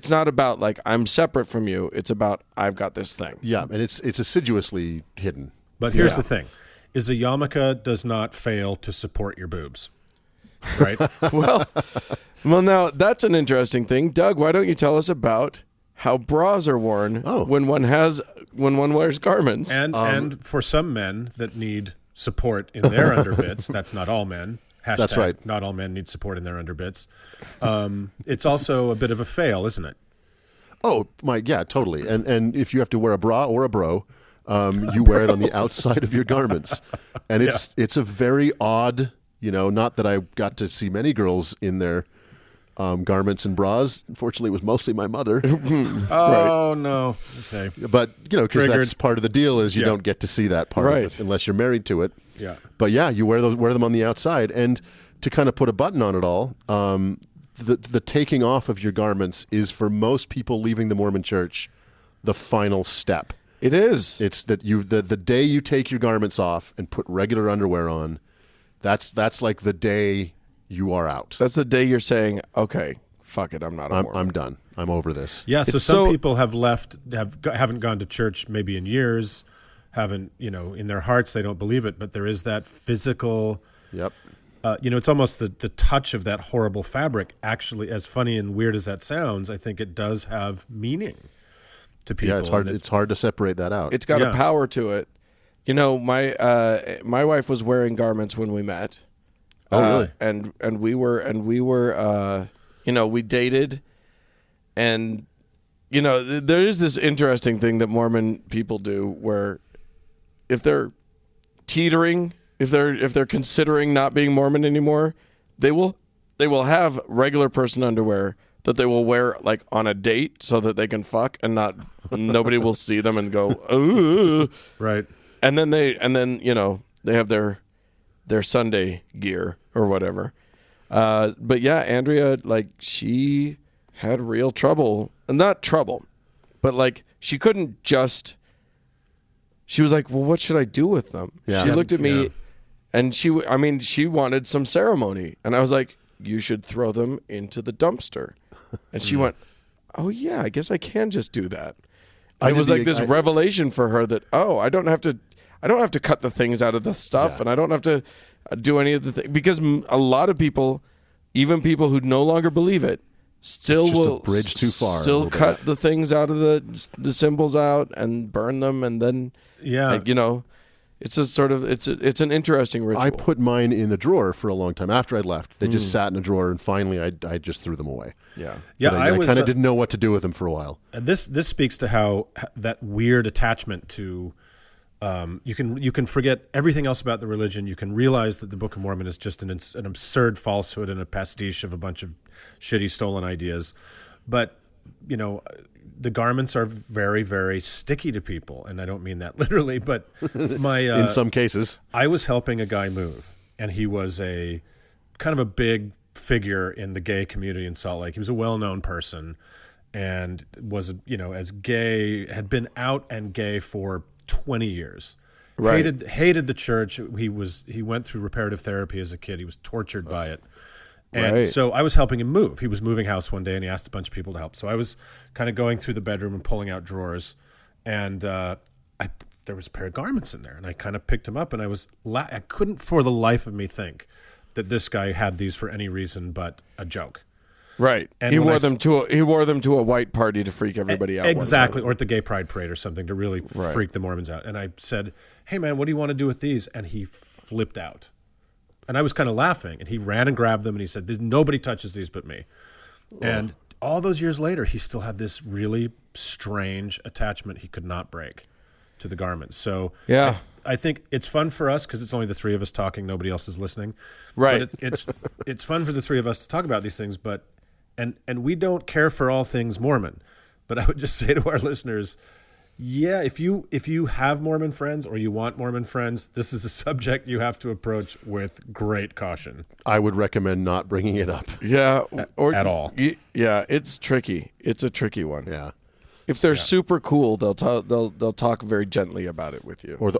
not about like I'm separate from you. It's about I've got this thing. Yeah, and it's assiduously hidden. But here's the thing: is a yarmulke does not fail to support your boobs, right? well, now that's an interesting thing. Doug, why don't you tell us about how bras are worn when one wears garments? And for some men that need support in their underbits, that's not all men. Hashtag, that's right. Not all men need support in their underbits. It's also a bit of a fail, isn't it? Oh, yeah, totally. And if you have to wear a bra or a bro, you wear it on the outside of your garments. And it's a very odd, you know, not that I got to see many girls in their garments and bras. Unfortunately, it was mostly my mother. Oh, no. Okay. But, you know, because that's part of the deal is you don't get to see that part of it unless you're married to it. Yeah. But, yeah, you wear them on the outside. And to kind of put a button on it all, the taking off of your garments is, for most people leaving the Mormon church, the final step. It is. It's that the day you take your garments off and put regular underwear on, that's like the day you are out. That's the day you're saying, okay, fuck it, I'm not a Mormon. I'm done. I'm over this. Yeah, so some people have haven't gone to church maybe in years, haven't, you know, in their hearts they don't believe it, but there is that physical. Yep. You know, it's almost the touch of that horrible fabric. Actually, as funny and weird as that sounds, I think it does have meaning to people. Yeah, it's hard to separate that out. It's got a power to it. You know, my wife was wearing garments when we met. Oh, really? And we were you know, we dated, and you know, there is this interesting thing that Mormon people do where if they're teetering, if they're considering not being Mormon anymore, they will have regular person underwear that they will wear like on a date so that they can fuck and nobody will see them and go, ooh. Right. And then you know, they have their Sunday gear or whatever. But yeah, Andrea, like, she had real trouble. Not trouble, but like she couldn't just. She was like, well, what should I do with them? Yeah. She looked at me and she wanted some ceremony. And I was like, you should throw them into the dumpster. And she went, oh yeah, I guess I can just do that. It was like this revelation for her that, oh, I don't have to cut the things out of the stuff, and I don't have to do any of the things, because a lot of people, even people who no longer believe it, still will a bridge too far. Still cut the things out of the symbols out and burn them, and then you know, it's a sort of it's an interesting ritual. I put mine in a drawer for a long time after I'd left. They just sat in a drawer, and finally I just threw them away. Yeah. But I kind of didn't know what to do with them for a while. This speaks to how that weird attachment to you can forget everything else about the religion. You can realize that the Book of Mormon is just an absurd falsehood and a pastiche of a bunch of shitty stolen ideas. But, the garments are very, very sticky to people. And I don't mean that literally, but in some cases. I was helping a guy move, and he was a kind of a big figure in the gay community in Salt Lake. He was a well-known person and was, as gay, had been out and gay for 20 years. Right. Hated the church. He went through reparative therapy as a kid. He was tortured by it. And so I was helping him move. He was moving house one day, and he asked a bunch of people to help. So I was kind of going through the bedroom and pulling out drawers, and there was a pair of garments in there, and I kind of picked them up, and I couldn't for the life of me think that this guy had these for any reason but a joke. Right. And he wore them to a white party to freak everybody out. Exactly, or at the Gay Pride Parade or something to really freak the Mormons out. And I said, "Hey man, what do you want to do with these?" And he flipped out. And I was kind of laughing, and he ran and grabbed them, and he said, "Nobody touches these but me." And all those years later, he still had this really strange attachment he could not break to the garments. So yeah, I think it's fun for us because it's only the three of us talking; nobody else is listening. Right. But it's fun for the three of us to talk about these things, but and we don't care for all things Mormon. But I would just say to our listeners, yeah, if you have Mormon friends or you want Mormon friends, this is a subject you have to approach with great caution. I would recommend not bringing it up. Yeah, or at all. Yeah, it's tricky. It's a tricky one. Yeah. If they're super cool, they'll talk very gently about it with you. Or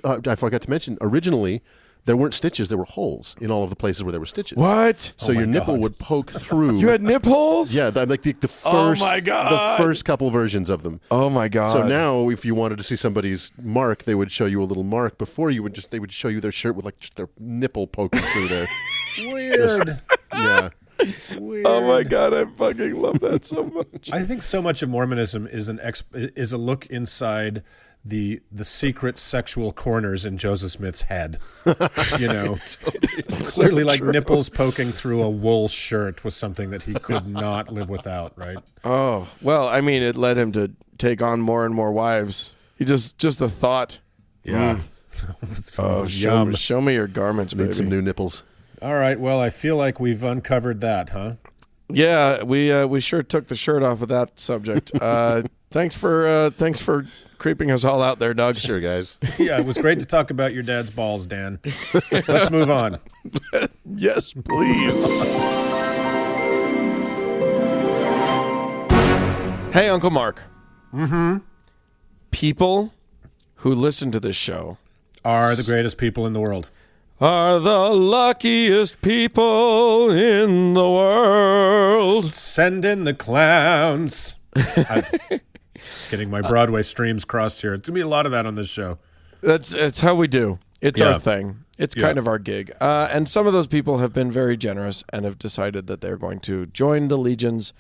I forgot to mention originally there weren't stitches; there were holes in all of the places where there were stitches. What? So your nipple would poke through. You had nip holes? Yeah, the first. Oh my God. The first couple versions of them. Oh my God! So now, if you wanted to see somebody's mark, they would show you a little mark. Before they would show you their shirt with just their nipple poking through there. Weird. Yeah. Weird. Oh my God, I fucking love that so much. I think so much of Mormonism is a look inside the secret sexual corners in Joseph Smith's head. Clearly like true. Nipples poking through a wool shirt was something that he could not live without, right? Oh, well, I mean, it led him to take on more and more wives. He just the thought. Yeah. Oh, show me your garments, baby. Need some new nipples. All right, well, I feel like we've uncovered that, huh? Yeah, we sure took the shirt off of that subject. Thanks for creeping us all out there, Doug. Sure, guys. Yeah, it was great to talk about your dad's balls, Dan. Let's move on. Yes, please. Hey, Uncle Mark. Mm-hmm. People who listen to this show are the greatest people in the world. Are the luckiest people in the world. Send in the clowns. Getting my Broadway streams crossed here. It's going to be a lot of that on this show. It's how we do. It's our thing. It's kind of our gig. And some of those people have been very generous and have decided that they're going to join the legions.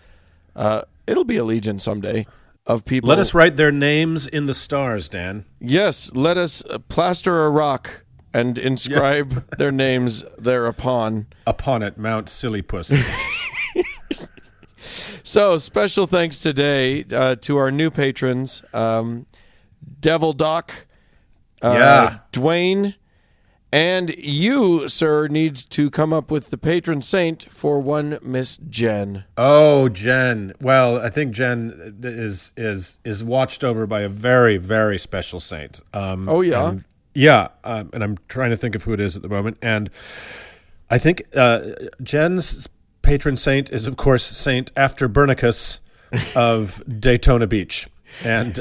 It'll be a legion someday of people. Let us write their names in the stars, Dan. Yes, let us plaster a rock and inscribe their names thereupon. Upon it, Mount Silly Puss. So, special thanks today to our new patrons, Devil Doc, Dwayne, and you, sir, need to come up with the patron saint for one Miss Jen. Oh, Jen. Well, I think Jen is watched over by a very, very special saint. Oh, yeah? And I'm trying to think of who it is at the moment. And I think Jen's patron saint is, of course, Saint Afterburnicus of Daytona Beach. And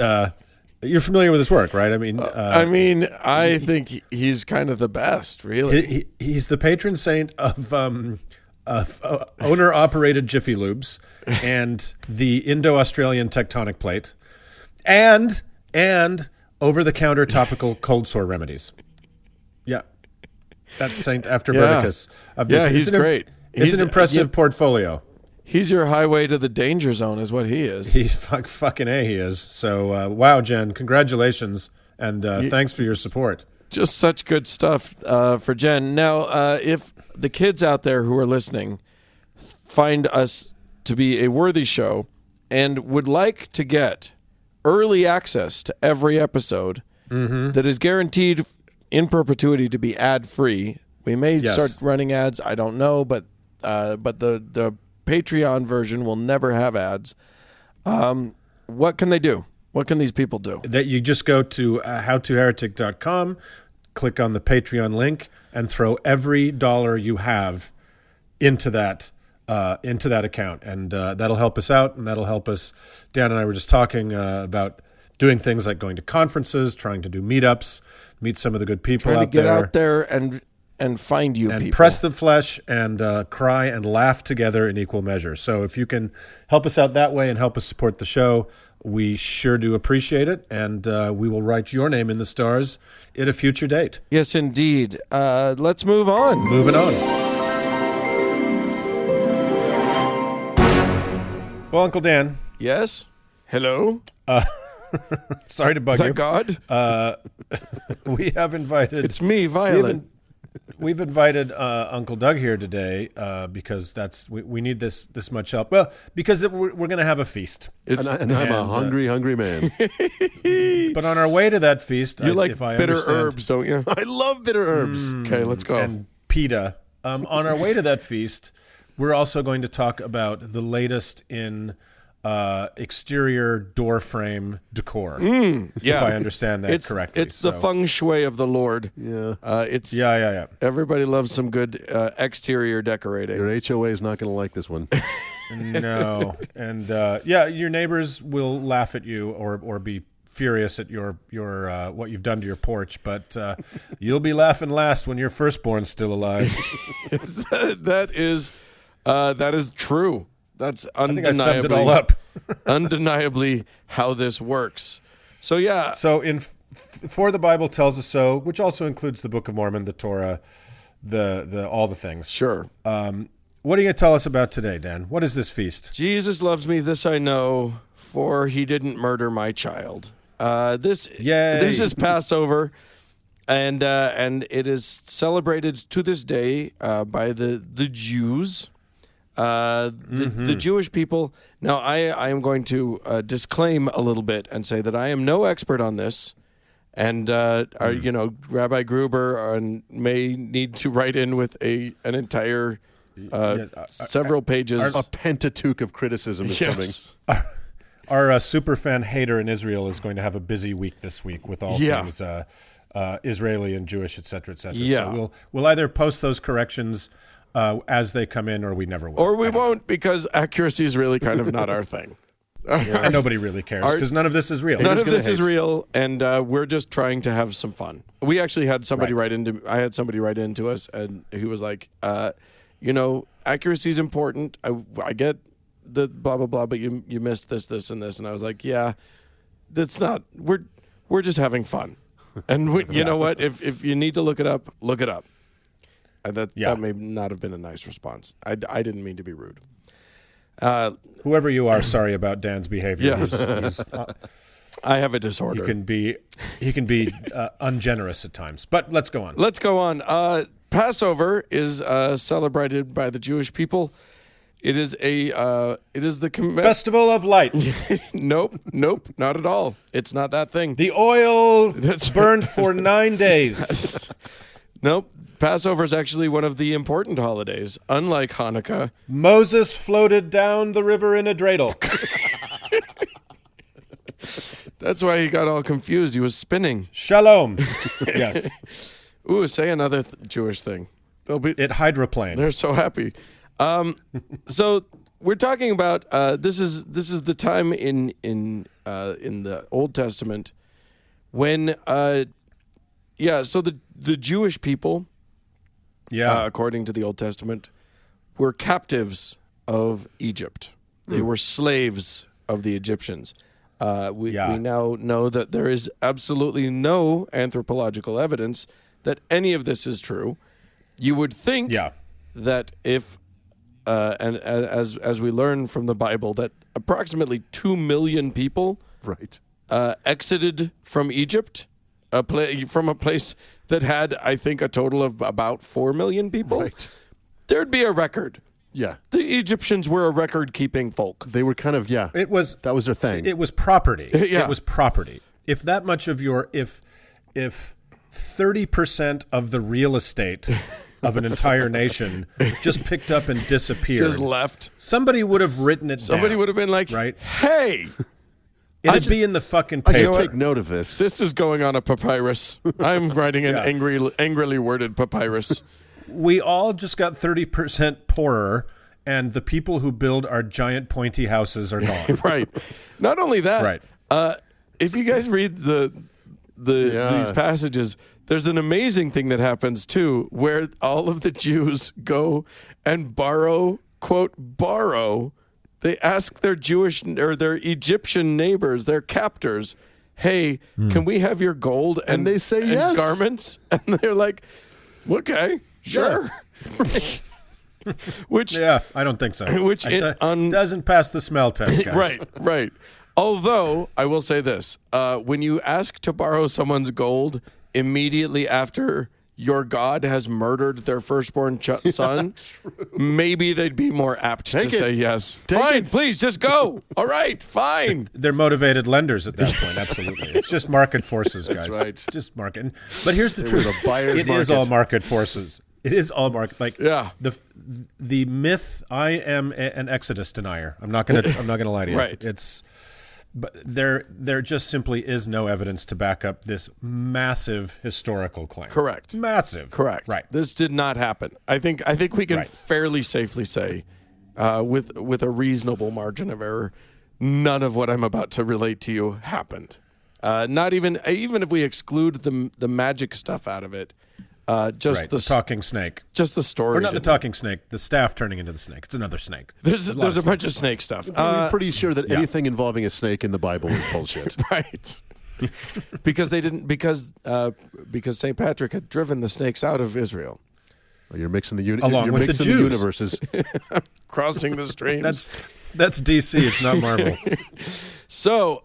you're familiar with his work, right? I mean, I think he's kind of the best, really. He's the patron saint of owner-operated Jiffy Lubes and the Indo-Australian tectonic plate and over-the-counter topical cold sore remedies. Yeah. That's Saint Afterburnicus of Daytona. Yeah, he's great. It's an impressive portfolio. He's your highway to the danger zone is what he is. He's fucking A, he is. So, wow, Jen, congratulations, and thanks for your support. Just such good stuff for Jen. Now, if the kids out there who are listening find us to be a worthy show and would like to get early access to every episode, that is guaranteed in perpetuity to be ad-free. We may start running ads. I don't know, but the Patreon version will never have ads. What can they do? What can these people do? That you just go to howtoheretic.com, click on the Patreon link, and throw every dollar you have into that account, and that'll help us out, and that'll help us. Dan and I were just talking about doing things like going to conferences, trying to do meetups, meet some of the good people Trying out to get there. out there and find you and people. Press the flesh and cry and laugh together in equal measure. So if you can help us out that way and help us support the show, we sure do appreciate it, and we will write your name in the stars at a future date. Yes, indeed. Let's move on. Moving on. Well, Uncle Dan. Yes? Hello? Sorry to bug Is that you. God? We have invited... It's me, Violet. We've invited Uncle Doug here today because we need this much help. Well, because we're going to have a feast. And I'm a hungry man. But on our way to that feast... You like bitter herbs, don't you? I love bitter herbs. Okay, let's go. And pita. On our way to that feast, we're also going to talk about the latest in... exterior door frame decor. If I understand that correctly. It's the feng shui of the Lord. Yeah. Yeah. Everybody loves some good exterior decorating. Your HOA is not going to like this one. No. And your neighbors will laugh at you or be furious at your what you've done to your porch, but you'll be laughing last when your firstborn's still alive. That is true. That's undeniably, I think I summed it all up. undeniably how this works. So yeah. So for the Bible tells us so, which also includes the Book of Mormon, the Torah, the all the things. Sure. What are you going to tell us about today, Dan? What is this feast? Jesus loves me, this I know, for he didn't murder my child. This is Passover, and it is celebrated to this day by the Jews. The Jewish people. Now, I am going to disclaim a little bit and say that I am no expert on this, and Rabbi Gruber may need to write in with an entire several pages. A Pentateuch of criticism is coming. Our super fan hater in Israel is going to have a busy week this week with all things Israeli and Jewish, et cetera, et cetera. Yeah. So we'll either post those corrections as they come in, or we never will. Or we won't, because accuracy is really kind of not our thing. And nobody really cares, because none of this is real. None of this is real, and we're just trying to have some fun. We actually had somebody write into us, and he was like, accuracy is important. I get the blah, blah, blah, but you missed this, and this. And I was like, yeah, that's not, we're just having fun. And you know what? If you need to look it up, look it up. That may not have been a nice response. I didn't mean to be rude. Whoever you are, sorry about Dan's behavior. Yeah. He's, I have a disorder. He can be ungenerous at times. But let's go on. Passover is celebrated by the Jewish people. It is the Festival of Lights. Nope, not at all. It's not that thing. The oil burned for 9 days. Nope. Passover is actually one of the important holidays, unlike Hanukkah. Moses floated down the river in a dreidel. That's why he got all confused. He was spinning. Shalom. Yes. Ooh, say another Jewish thing. It hydroplaned. They're so happy. So we're talking about this is the time in the Old Testament when so the Jewish people, according to the Old Testament, were captives of Egypt. They were slaves of the Egyptians. We now know that there is absolutely no anthropological evidence that any of this is true. You would think that if, and as we learn from the Bible, that approximately 2 million people exited from Egypt, from a place that had, I think, a total of about 4 million people. Right. There'd be a record. Yeah. The Egyptians were a record-keeping folk. They were kind of, that was their thing. It was property. Yeah. It was property. if that much of your if 30% of the real estate of an entire nation just picked up and disappeared, just left, somebody would have written it somebody down, would have been like, right? Hey, it'd be in the fucking I paper. should take note of this. this is going on a papyrus. I'm writing an angrily worded papyrus. We all just got 30% poorer, and the people who build our giant pointy houses are gone. Right. Not only that, Right. If you guys read these passages, there's an amazing thing that happens too, where all of the Jews go and borrow. They ask their Jewish or their Egyptian neighbors, their captors, "Hey, can we have your gold?" And they say and yes. Garments, and they're like, "Okay, sure." Right. Which Yeah, I don't think so. Which doesn't pass the smell test, guys. Right. Although, I will say this. When you ask to borrow someone's gold immediately after your God has murdered their firstborn son, maybe they'd be more apt to say yes. Fine, please, just go. All right, fine. They're motivated lenders at that point, absolutely. It's just market forces, guys. That's right. Just market. But here's the truth. was a buyer's It is market. all market forces. It is all market. Like Yeah. the myth. I am an Exodus denier. I'm not gonna lie to you. Right. But there just simply is no evidence to back up this massive historical claim. Correct. Massive. Correct. Right. This did not happen. I think we can fairly safely say, with a reasonable margin of error, none of what I'm about to relate to you happened. Not even if we exclude the magic stuff out of it. Just the talking snake. Just the story. Or not the talking snake, the staff turning into the snake. It's another snake. There's a bunch of snake stuff. I'm pretty sure that anything involving a snake in the Bible is bullshit. Right. because St. Patrick had driven the snakes out of Israel. Well, you're mixing the Along you're with the mixing Jews. universes. Crossing the streams. That's DC. It's not Marvel. So,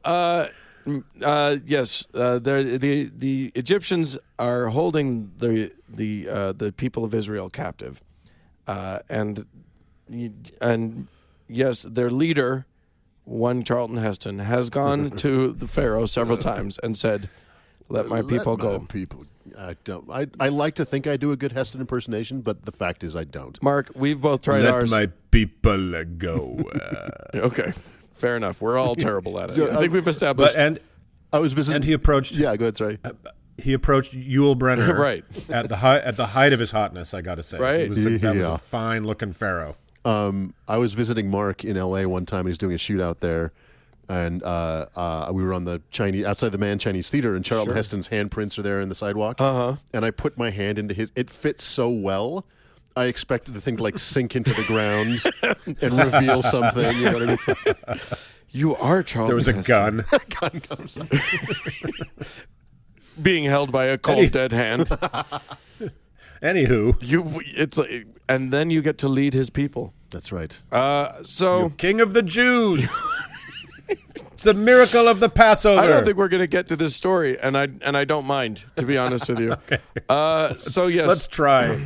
yes, the Egyptians are holding the people of Israel captive, and yes, their leader, one Charlton Heston, has gone to the Pharaoh several times and said, "Let my people go." People, I don't. I like to think I do a good Heston impersonation, but the fact is I don't. Mark, we've both tried Let ours. my people go. Okay, fair enough. We're all terrible at it. I think we've established. I was visiting. And he approached. Yeah, go ahead. Sorry. He approached Yul Brynner Right. at the height of his hotness. I got to say, Right. That was a fine looking pharaoh. I was visiting Mark in L.A. one time. He was doing a shootout there, and we were on the outside the Man Chinese Theater, and Charlton Heston's handprints are there in the sidewalk. And I put my hand into his. It fits so well. I expected the thing to sink into the ground and reveal something. You know what I mean? You are Charlton. There was a Heston. gun. A gun comes up. Being held by a cold dead hand. Anywho, and then you get to lead his people. That's right. So King of the Jews. It's the miracle of the Passover. I don't think we're going to get to this story, and I don't mind, to be honest with you. Okay. So yes, let's try.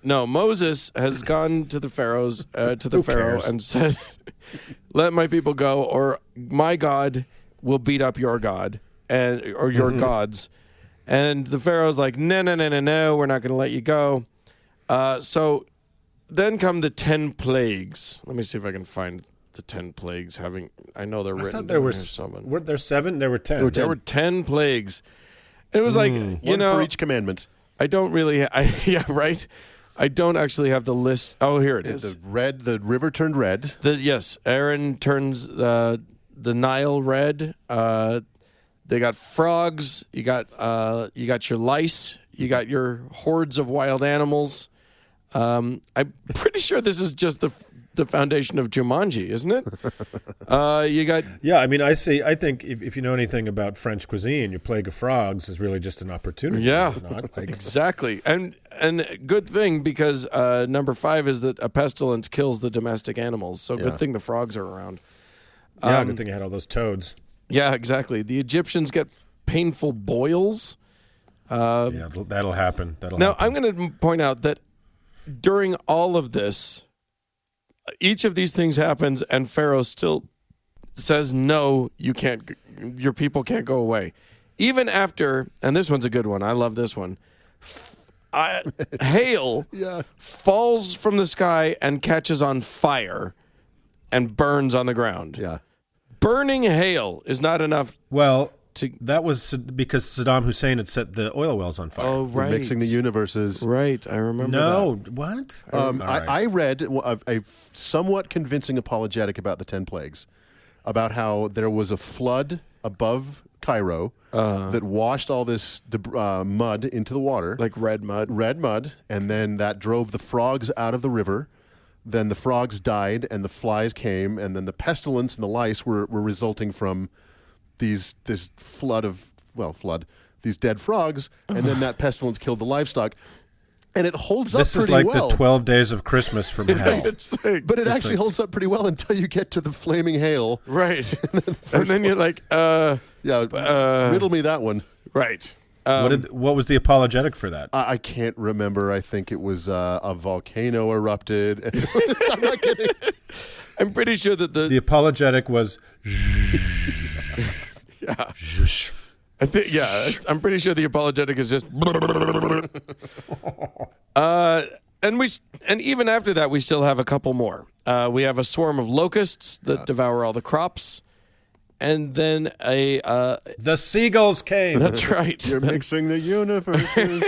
Moses has gone to the Pharaoh cares? and said, "Let my people go, or my God will beat up your God or your gods." And the Pharaoh's like, "No, we're not going to let you go." So then come the 10 plagues. Let me see if I can find the 10 plagues. I know they're written. There were seven. Were there 7? There were 10. There were 10 plagues. It was like One for each commandment. I don't really. Yeah, right. I don't actually have the list. Oh, here it is. The river turned red. Yes, Aaron turns the Nile red. They got frogs. You got your lice. You got your hordes of wild animals. I'm pretty sure this is just the foundation of Jumanji, isn't it? You got Yeah, I mean, I think if you know anything about French cuisine, your plague of frogs is really just an opportunity. Yeah, is it not? exactly. And good thing, because number 5 is that a pestilence kills the domestic animals. So good thing the frogs are around. Yeah, good thing you had all those toads. Yeah, exactly. The Egyptians get painful boils. Yeah, that'll happen. Now, I'm going to point out that during all of this, each of these things happens, and Pharaoh still says, "No, you can't your people can't go away. Even after, and this one's a good one. I love this one. Hail falls from the sky and catches on fire and burns on the ground. Yeah. Burning hail is not enough. Well, that was because Saddam Hussein had set the oil wells on fire. Oh, right. Mixing the universes. Right, I remember that. What? I read a somewhat convincing apologetic about the 10 plagues, about how there was a flood above Cairo that washed all this mud into the water. Like red mud, and then that drove the frogs out of the river. Then the frogs died, and the flies came, and then the pestilence and the lice were resulting from this flood, these dead frogs, and then that pestilence killed the livestock. And it holds up pretty well. This is like the 12 days of Christmas from hell. But it actually holds up pretty well until you get to the flaming hail. Right. And then you're like, riddle me that one. Right. What was the apologetic for that? I can't remember. I think it was a volcano erupted. I'm not kidding. I'm pretty sure that the apologetic was... Yeah. I'm pretty sure the apologetic is just and even after that we still have a couple more. We have a swarm of locusts that devour all the crops, and then the seagulls came. That's right. You're mixing the universes.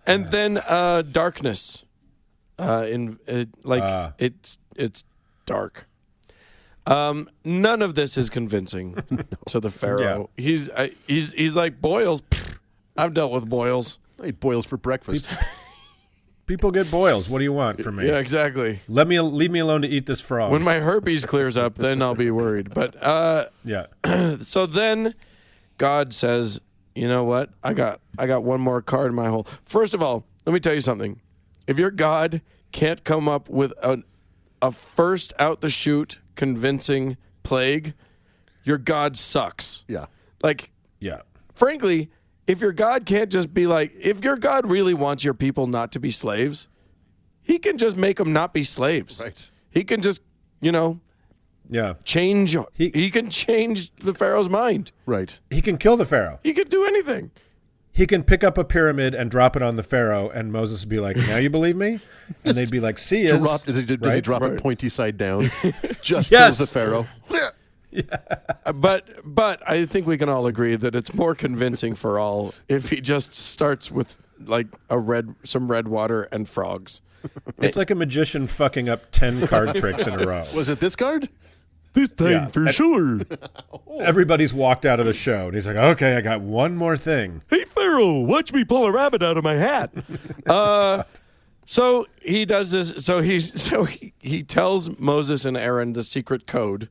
And then darkness. It's dark. None of this is convincing to the Pharaoh. Yeah. He's like, boils. Pfft, I've dealt with boils. I eat boils for breakfast. People get boils. What do you want from me? Yeah, exactly. Leave me alone to eat this frog. When my herpes clears up, then I'll be worried. But yeah. So then God says, you know what? I got one more card in my hole. First of all, let me tell you something. If your God can't come up with a first out the chute convincing plague, your God sucks. Yeah. Frankly, if your God can't just be like, if your God really wants your people not to be slaves, he can just make them not be slaves. Right. He can just, change. He can change the Pharaoh's mind. Right. He can kill the Pharaoh. He can do anything. He can pick up a pyramid and drop it on the Pharaoh, and Moses would be like, now you believe me? And they'd be like, see ya. Does he drop it pointy side down? Just kills the Pharaoh. Yeah. But I think we can all agree that it's more convincing for all if he just starts with like some red water and frogs. It's like a magician fucking up 10 card tricks in a row. Was it this card? This time for sure. Everybody's walked out of the show, and he's like, okay, I got one more thing. Hey, Pharaoh, watch me pull a rabbit out of my hat. So he does this. So he tells Moses and Aaron the secret code,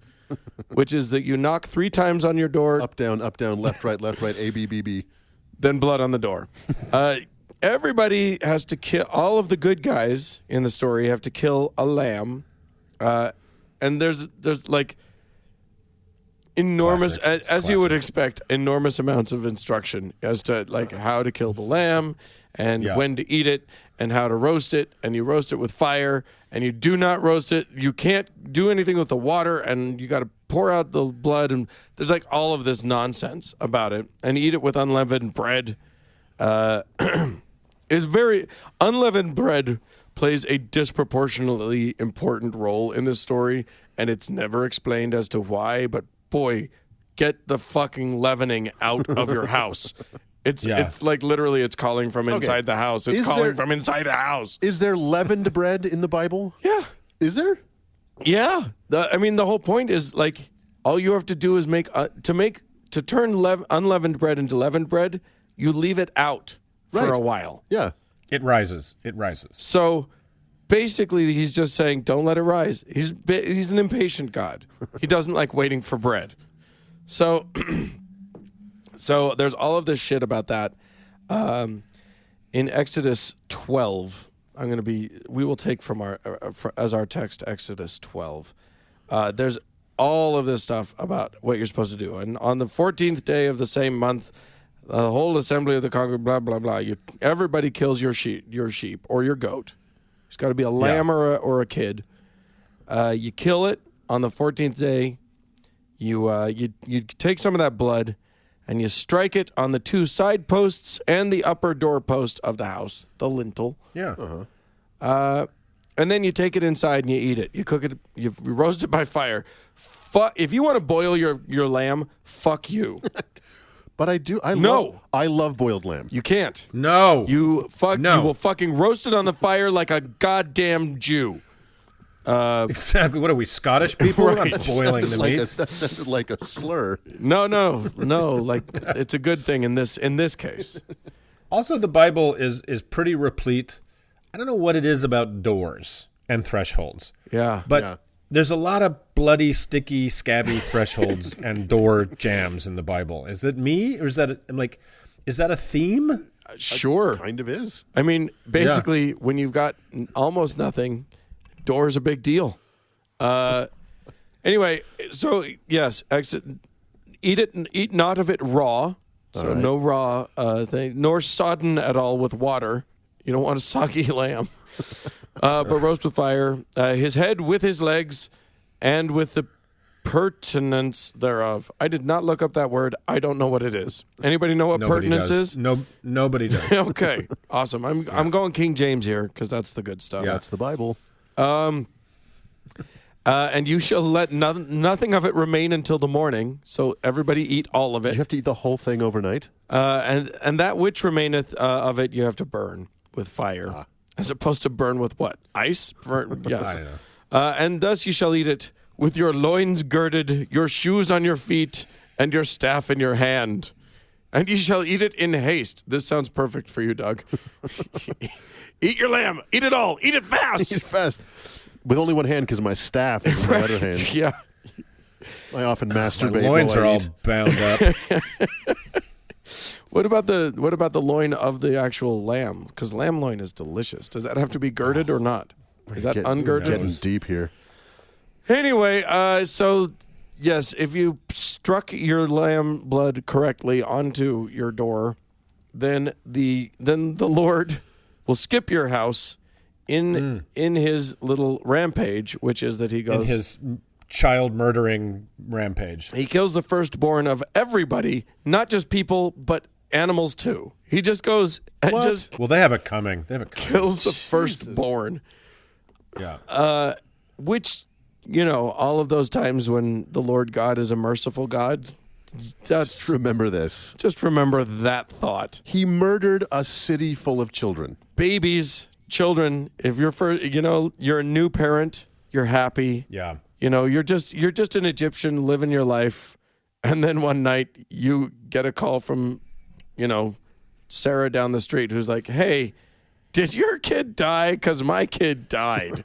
which is that you knock 3 times on your door. Up, down, left, right, A, B, B, B. Then blood on the door. Everybody has to kill. All of the good guys in the story have to kill a lamb. And there's like enormous, as you would expect, enormous amounts of instruction as to like how to kill the lamb and when to eat it and how to roast it. And you roast it with fire, and you do not roast it. You can't do anything with the water, and you got to pour out the blood. And there's like all of this nonsense about it. And eat it with unleavened bread. Unleavened bread plays a disproportionately important role in this story, and it's never explained as to why, but boy, get the fucking leavening out of your house. It's like literally it's calling from inside the house. It's calling from inside the house. Is there leavened bread in the Bible? Yeah. Is there? Yeah. The whole point is like all you have to do is to turn unleavened bread into leavened bread, you leave it out for a while. Yeah. It rises. So basically, he's just saying, don't let it rise. He's an impatient God. He doesn't like waiting for bread. So there's all of this shit about that. In Exodus 12, we will take from as our text Exodus 12. There's all of this stuff about what you're supposed to do. And on the 14th day of the same month, the whole assembly of the congregation, blah, blah, blah. Everybody kills your sheep or your goat. It's got to be a lamb or a kid. You kill it on the 14th day. You take some of that blood and you strike it on the 2 side posts and the upper door post of the house, the lintel. Yeah. And then you take it inside and you eat it. You cook it. You roast it by fire. If you want to boil your lamb, fuck you. But I do. I love boiled lamb. You can't. No. You will fucking roast it on the fire like a goddamn Jew. Exactly. What are we, Scottish people? We're not boiling the meat. That sounded like a slur. No. Like it's a good thing in this case. Also, the Bible is pretty replete. I don't know what it is about doors and thresholds. Yeah. But there's a lot of bloody, sticky, scabby thresholds and door jams in the Bible. Is it me, or is that a theme? Sure. It kind of is. I mean, basically, when you've got almost nothing, door's a big deal. Anyway, so yes, eat it and eat not of it raw. So no raw thing, nor sodden at all with water. You don't want a soggy lamb. But roast with fire, his head with his legs, and with the pertinence thereof. I did not look up that word. I don't know what it is. Anybody know what pertinence is? No, nobody does. Okay, awesome. I'm going King James here because that's the good stuff. Yeah, it's the Bible. And you shall let nothing of it remain until the morning. So everybody eat all of it. You have to eat the whole thing overnight? And that which remaineth of it you have to burn with fire. As opposed to burn with what? Ice? Yes. I don't know. And thus you shall eat it with your loins girded, your shoes on your feet, and your staff in your hand. And you shall eat it in haste. This sounds perfect for you, Doug. Eat your lamb. Eat it all. Eat it fast. Eat it fast. With only one hand because my staff is in my other hand. Yeah. I often masturbate My loins while are I all eat. bound up. What about the loin of the actual lamb? Because lamb loin is delicious. Does that have to be girded or not? Is that ungirded? Getting deep here. Anyway, so yes, if you struck your lamb blood correctly onto your door, then the Lord will skip your house in his little rampage, which is that he goes In his child murdering rampage. He kills the firstborn of everybody, not just people, but animals too. He just goes and just Well, they have it coming. kills the firstborn. Yeah. Which, all of those times when the Lord God is a merciful God, Just remember this. just remember that thought. He murdered a city full of children. Babies, children, if you're you're a new parent, you're happy. Yeah. You're just an Egyptian living your life, and then one night you get a call from, Sarah down the street who's like, "Hey, did your kid die? Because my kid died."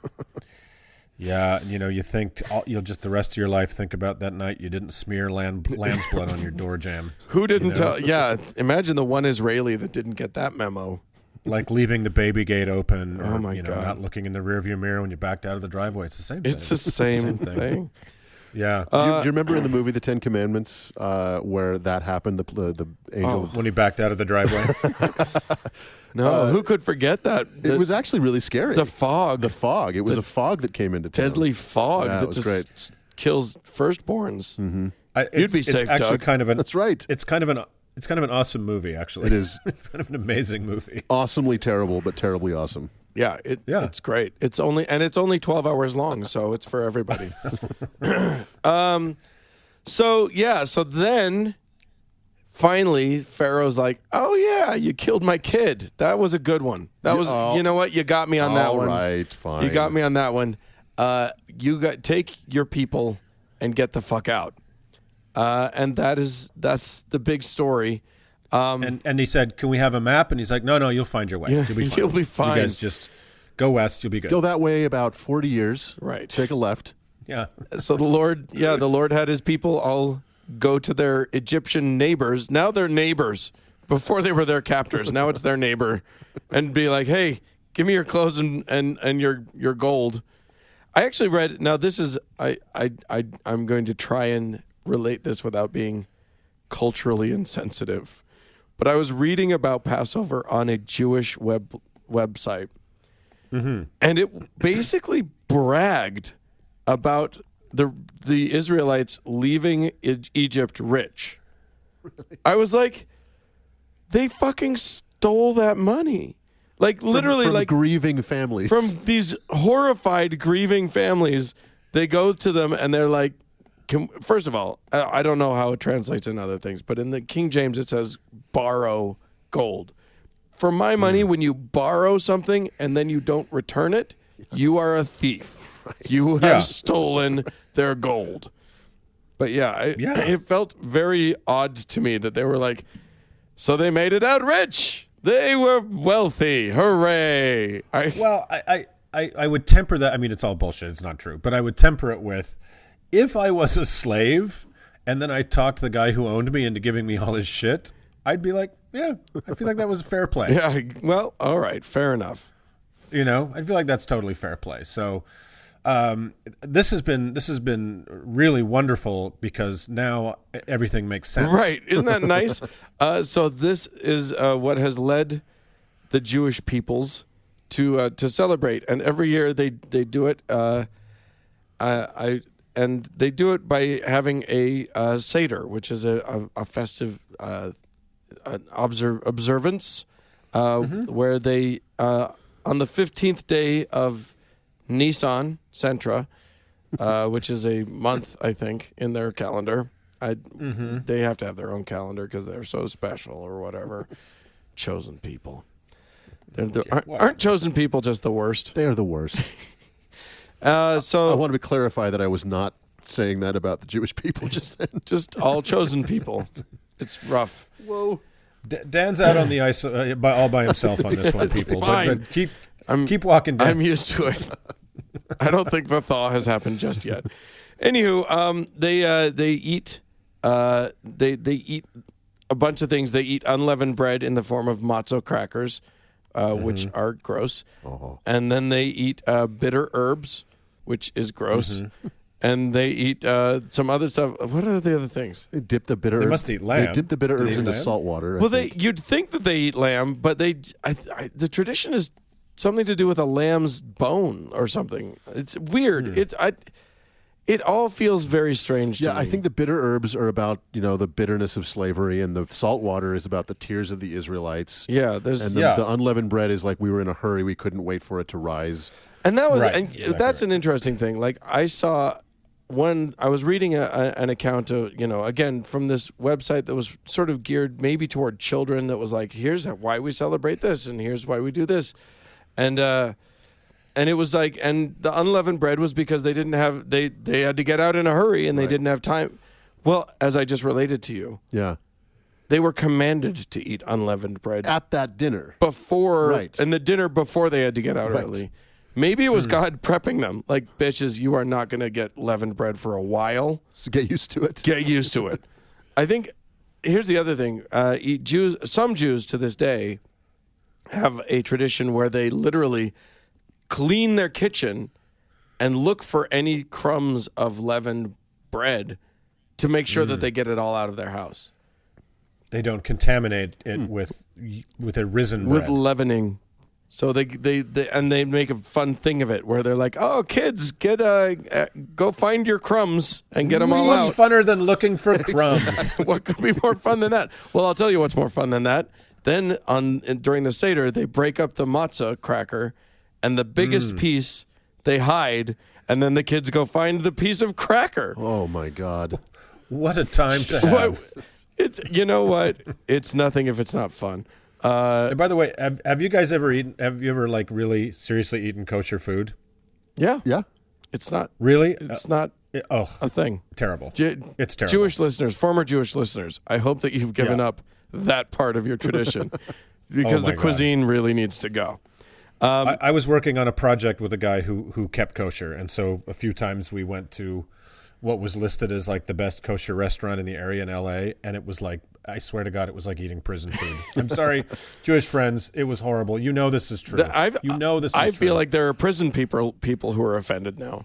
Yeah, you think you'll just the rest of your life think about that night you didn't smear lamb's blood on your door jamb. Who didn't tell? Yeah, imagine the one Israeli that didn't get that memo. Like leaving the baby gate open, or Oh my God. not looking in the rearview mirror when you backed out of the driveway. It's the same thing. It's the same thing. Yeah. Do you remember in the movie The Ten Commandments where that happened? The angel. When he backed out of the driveway. No, who could forget that? It was actually really scary. The fog. The fog. It was a fog that came into town. Deadly fog Yeah, that it was just great. kills firstborns. Mm-hmm. You'd be safe, It's actually Doug. kind of an. That's right. It's kind of an awesome movie, actually. It is. It's kind of an amazing movie. Awesomely terrible, but terribly awesome. Yeah, it's great. It's only 12 hours long, so it's for everybody. So then finally Pharaoh's like, "Oh yeah, you killed my kid. That was a good one. That was you know what? You got me on that one. All right, fine. You got me on that one. Take your people and get the fuck out." And that's the big story. And he said, "Can we have a map?" And he's like, "No, you'll find your way. Yeah, You'll be fine. you'll be fine. You guys just go west. You'll be good." Go that way about 40 years. Right. Take a left. Yeah. So the Lord had his people all go to their Egyptian neighbors. Now they're neighbors. Before they were their captors. Now it's their neighbor. And be like, "Hey, give me your clothes and your gold." I actually read, now this is, I'm going to try and relate this without being culturally insensitive. But I was reading about Passover on a Jewish website. Mm-hmm. And it basically bragged about the Israelites leaving Egypt rich. Really? I was like, they fucking stole that money. Like literally, from like grieving families. From these horrified, grieving families, they go to them and they're like, first of all, I don't know how it translates in other things, but in the King James it says borrow gold. For my money, when you borrow something and then you don't return it, you are a thief. You have stolen their gold. But it felt very odd to me that they were like, so they made it out rich. They were wealthy. Hooray. I would temper that. I mean, it's all bullshit. It's not true. But I would temper it with, if I was a slave and then I talked the guy who owned me into giving me all his shit, I'd be like, yeah, I feel like that was fair play. Yeah, well, all right, fair enough. I feel like that's totally fair play. So this has been really wonderful because now everything makes sense. Right. Isn't that nice? So this is what has led the Jewish peoples to celebrate. And every year they do it. And they do it by having a Seder, which is a festive observance where they, on the 15th day of Nisan, Sentra, which is a month, I think, in their calendar. They have to have their own calendar because they're so special or whatever. Chosen people. Aren't chosen people just the worst? They are the worst. So I wanted to clarify that I was not saying that about the Jewish people just then. Just all chosen people. It's rough. Whoa. Dan's out on the ice all by himself on this one, people. But keep walking down. I'm used to it. I don't think the thaw has happened just yet. Anywho, they eat a bunch of things. They eat unleavened bread in the form of matzo crackers, which are gross, and then they eat bitter herbs, which is gross, and they eat some other stuff. What are the other things? They dip the bitter. They must eat lamb. They dip the bitter herbs into salt water. Well, you'd think that they eat lamb, but the tradition is something to do with a lamb's bone or something. It's weird. It all feels very strange to me. Yeah, I think the bitter herbs are about, the bitterness of slavery, and the salt water is about the tears of the Israelites. Yeah, the unleavened bread is like we were in a hurry, we couldn't wait for it to rise. And that was that's an interesting thing. Like I saw I was reading an account of, again, from this website that was sort of geared maybe toward children, that was like, here's why we celebrate this and here's why we do this. And it was like, and the unleavened bread was because they didn't have, they had to get out in a hurry and they didn't have time. Well, as I just related to you. Yeah. They were commanded to eat unleavened bread. At that dinner. And the dinner before they had to get out early. Maybe it was God prepping them. Like, bitches, you are not going to get leavened bread for a while. So get used to it. Get used to it. I think, here's the other thing. Some Jews to this day have a tradition where they literally clean their kitchen and look for any crumbs of leavened bread to make sure that they get it all out of their house. They don't contaminate it with a risen bread. With leavening. So they make a fun thing of it where they're like, "Oh, kids, go find your crumbs and get them all out." What's funner than looking for crumbs? What could be more fun than that? Well, I'll tell you what's more fun than that. Then during the Seder, they break up the matzah cracker, and the biggest piece they hide, and then the kids go find the piece of cracker. Oh my God! What a time to have! You know what? It's nothing if it's not fun. By the way, have you guys ever eaten? Have you ever like really seriously eaten kosher food? Yeah. It's not really. It's not a thing. Terrible. It's terrible. Jewish listeners, former Jewish listeners, I hope that you've given up that part of your tradition because the cuisine really needs to go. I was working on a project with a guy who kept kosher, and so a few times we went to what was listed as like the best kosher restaurant in the area in LA, and it was like, I swear to God, it was like eating prison food. I'm sorry, Jewish friends, it was horrible. You know this is true. I feel like there are prison people who are offended now.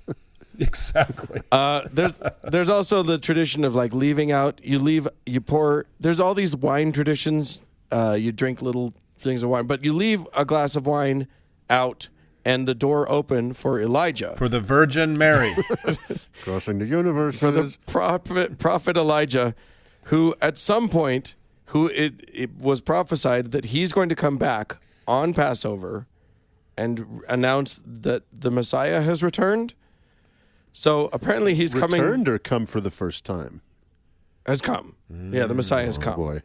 Exactly. There's also the tradition of like leaving out. You pour. There's all these wine traditions. You drink little things of wine, but you leave a glass of wine out and the door open for Elijah. For the Virgin Mary. Crossing the universe. For the prophet Elijah, who at some point, it was prophesied that he's going to come back on Passover and announce that the Messiah has returned. So apparently he's coming. Returned or come for the first time? Has come. Yeah, the Messiah has come.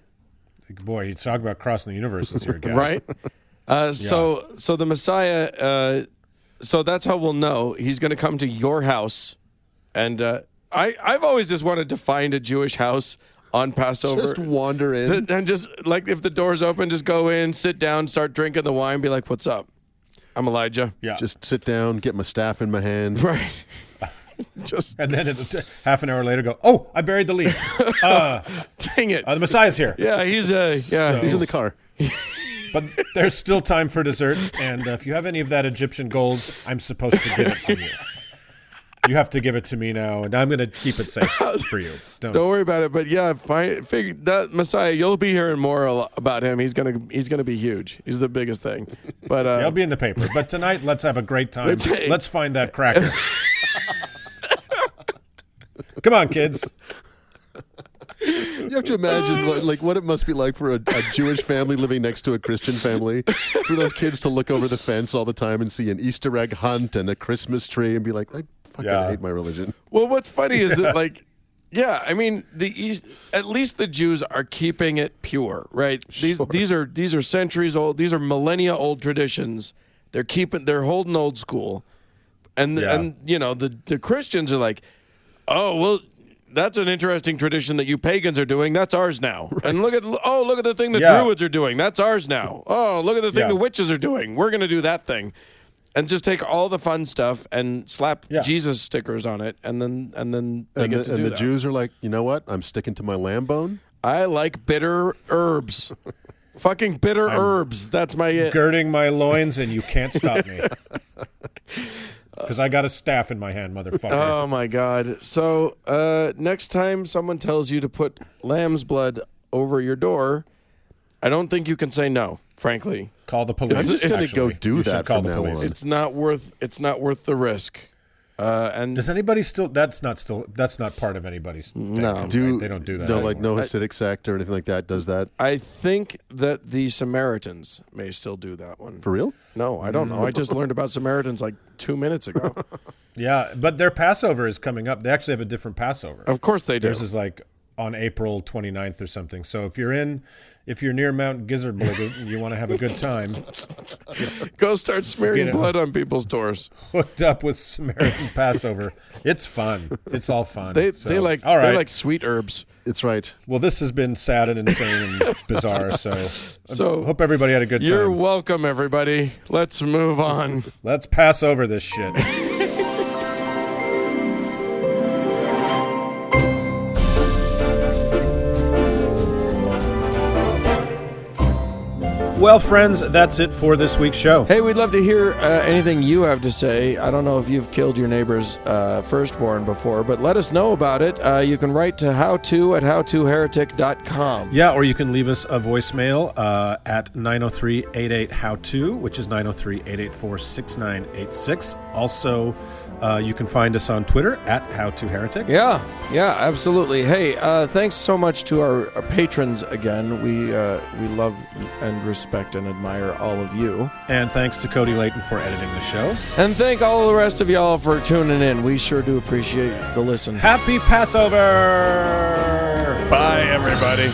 Boy, you talk about crossing the universes here, guy. Right? So the Messiah, so that's how we'll know he's going to come to your house. And I've always just wanted to find a Jewish house on Passover. Just wander in. And just, like, if the door's open, just go in, sit down, start drinking the wine, be like, what's up? I'm Elijah. Yeah. Just sit down, get my staff in my hand. Right. And then half an hour later, go, oh, I buried the lead. Dang it. The Messiah's here. Yeah, he's He's in the car. But there's still time for dessert. And if you have any of that Egyptian gold, I'm supposed to get it from you. You have to give it to me now, and I'm going to keep it safe for you. Don't worry about it. But yeah, figure that Messiah. You'll be hearing more about him. He's gonna be huge. He's the biggest thing. But he'll be in the paper. But tonight, let's have a great time. Let's find that cracker. Come on, kids. You have to imagine what it must be like for a Jewish family living next to a Christian family, for those kids to look over the fence all the time and see an Easter egg hunt and a Christmas tree and be like, I fucking hate my religion. Well, what's funny is that, like, yeah, I mean, at least the Jews are keeping it pure, right? Sure. These are centuries old. These are millennia old traditions. They're holding old school, and you know the Christians are like, oh well. That's an interesting tradition that you pagans are doing. That's ours now. Right. And look at the thing the Druids are doing. That's ours now. Oh, look at the thing the witches are doing. We're going to do that thing. And just take all the fun stuff and slap Jesus stickers on it, and then they get to do that. And the Jews are like, you know what? I'm sticking to my lamb bone. I like bitter herbs. Fucking bitter herbs. That's my girding my loins, and you can't stop me. Because I got a staff in my hand, motherfucker. Oh, my God. So next time someone tells you to put lamb's blood over your door, I don't think you can say no, frankly. Call the police. I'm just going to go do that from now on. It's not worth the risk. And does anybody still? That's not part of anybody's thing. No, right? They don't do that. No, anymore. like no Hasidic sect or anything like that does that. I think that the Samaritans may still do that one. For real? No, I don't know. I just learned about Samaritans like 2 minutes ago. Yeah, but their Passover is coming up. They actually have a different Passover. Of course they do. Theirs is like on April 29th or something. So if you're near Mount Gizzard, you want to have a good time, go start smearing blood on people's doors. Hooked up with Samaritan Passover. It's fun. It's all fun. They like sweet herbs. It's right. Well, this has been sad and insane and bizarre. So hope everybody had a good time. You're welcome, everybody. Let's move on. Let's pass over this shit. Well, friends, that's it for this week's show. Hey, we'd love to hear anything you have to say. I don't know if you've killed your neighbor's firstborn before, but let us know about it. You can write to howto@howtoheretic.com. Yeah, or you can leave us a voicemail at 903-88-HOW-TO, which is 903-884-6986. Also, you can find us on Twitter at HowToHeretic. Yeah, absolutely. Hey, thanks so much to our patrons again. We love and respect and admire all of you. And thanks to Cody Layton for editing the show. And thank all the rest of y'all for tuning in. We sure do appreciate the listen. Happy Passover! Bye, everybody.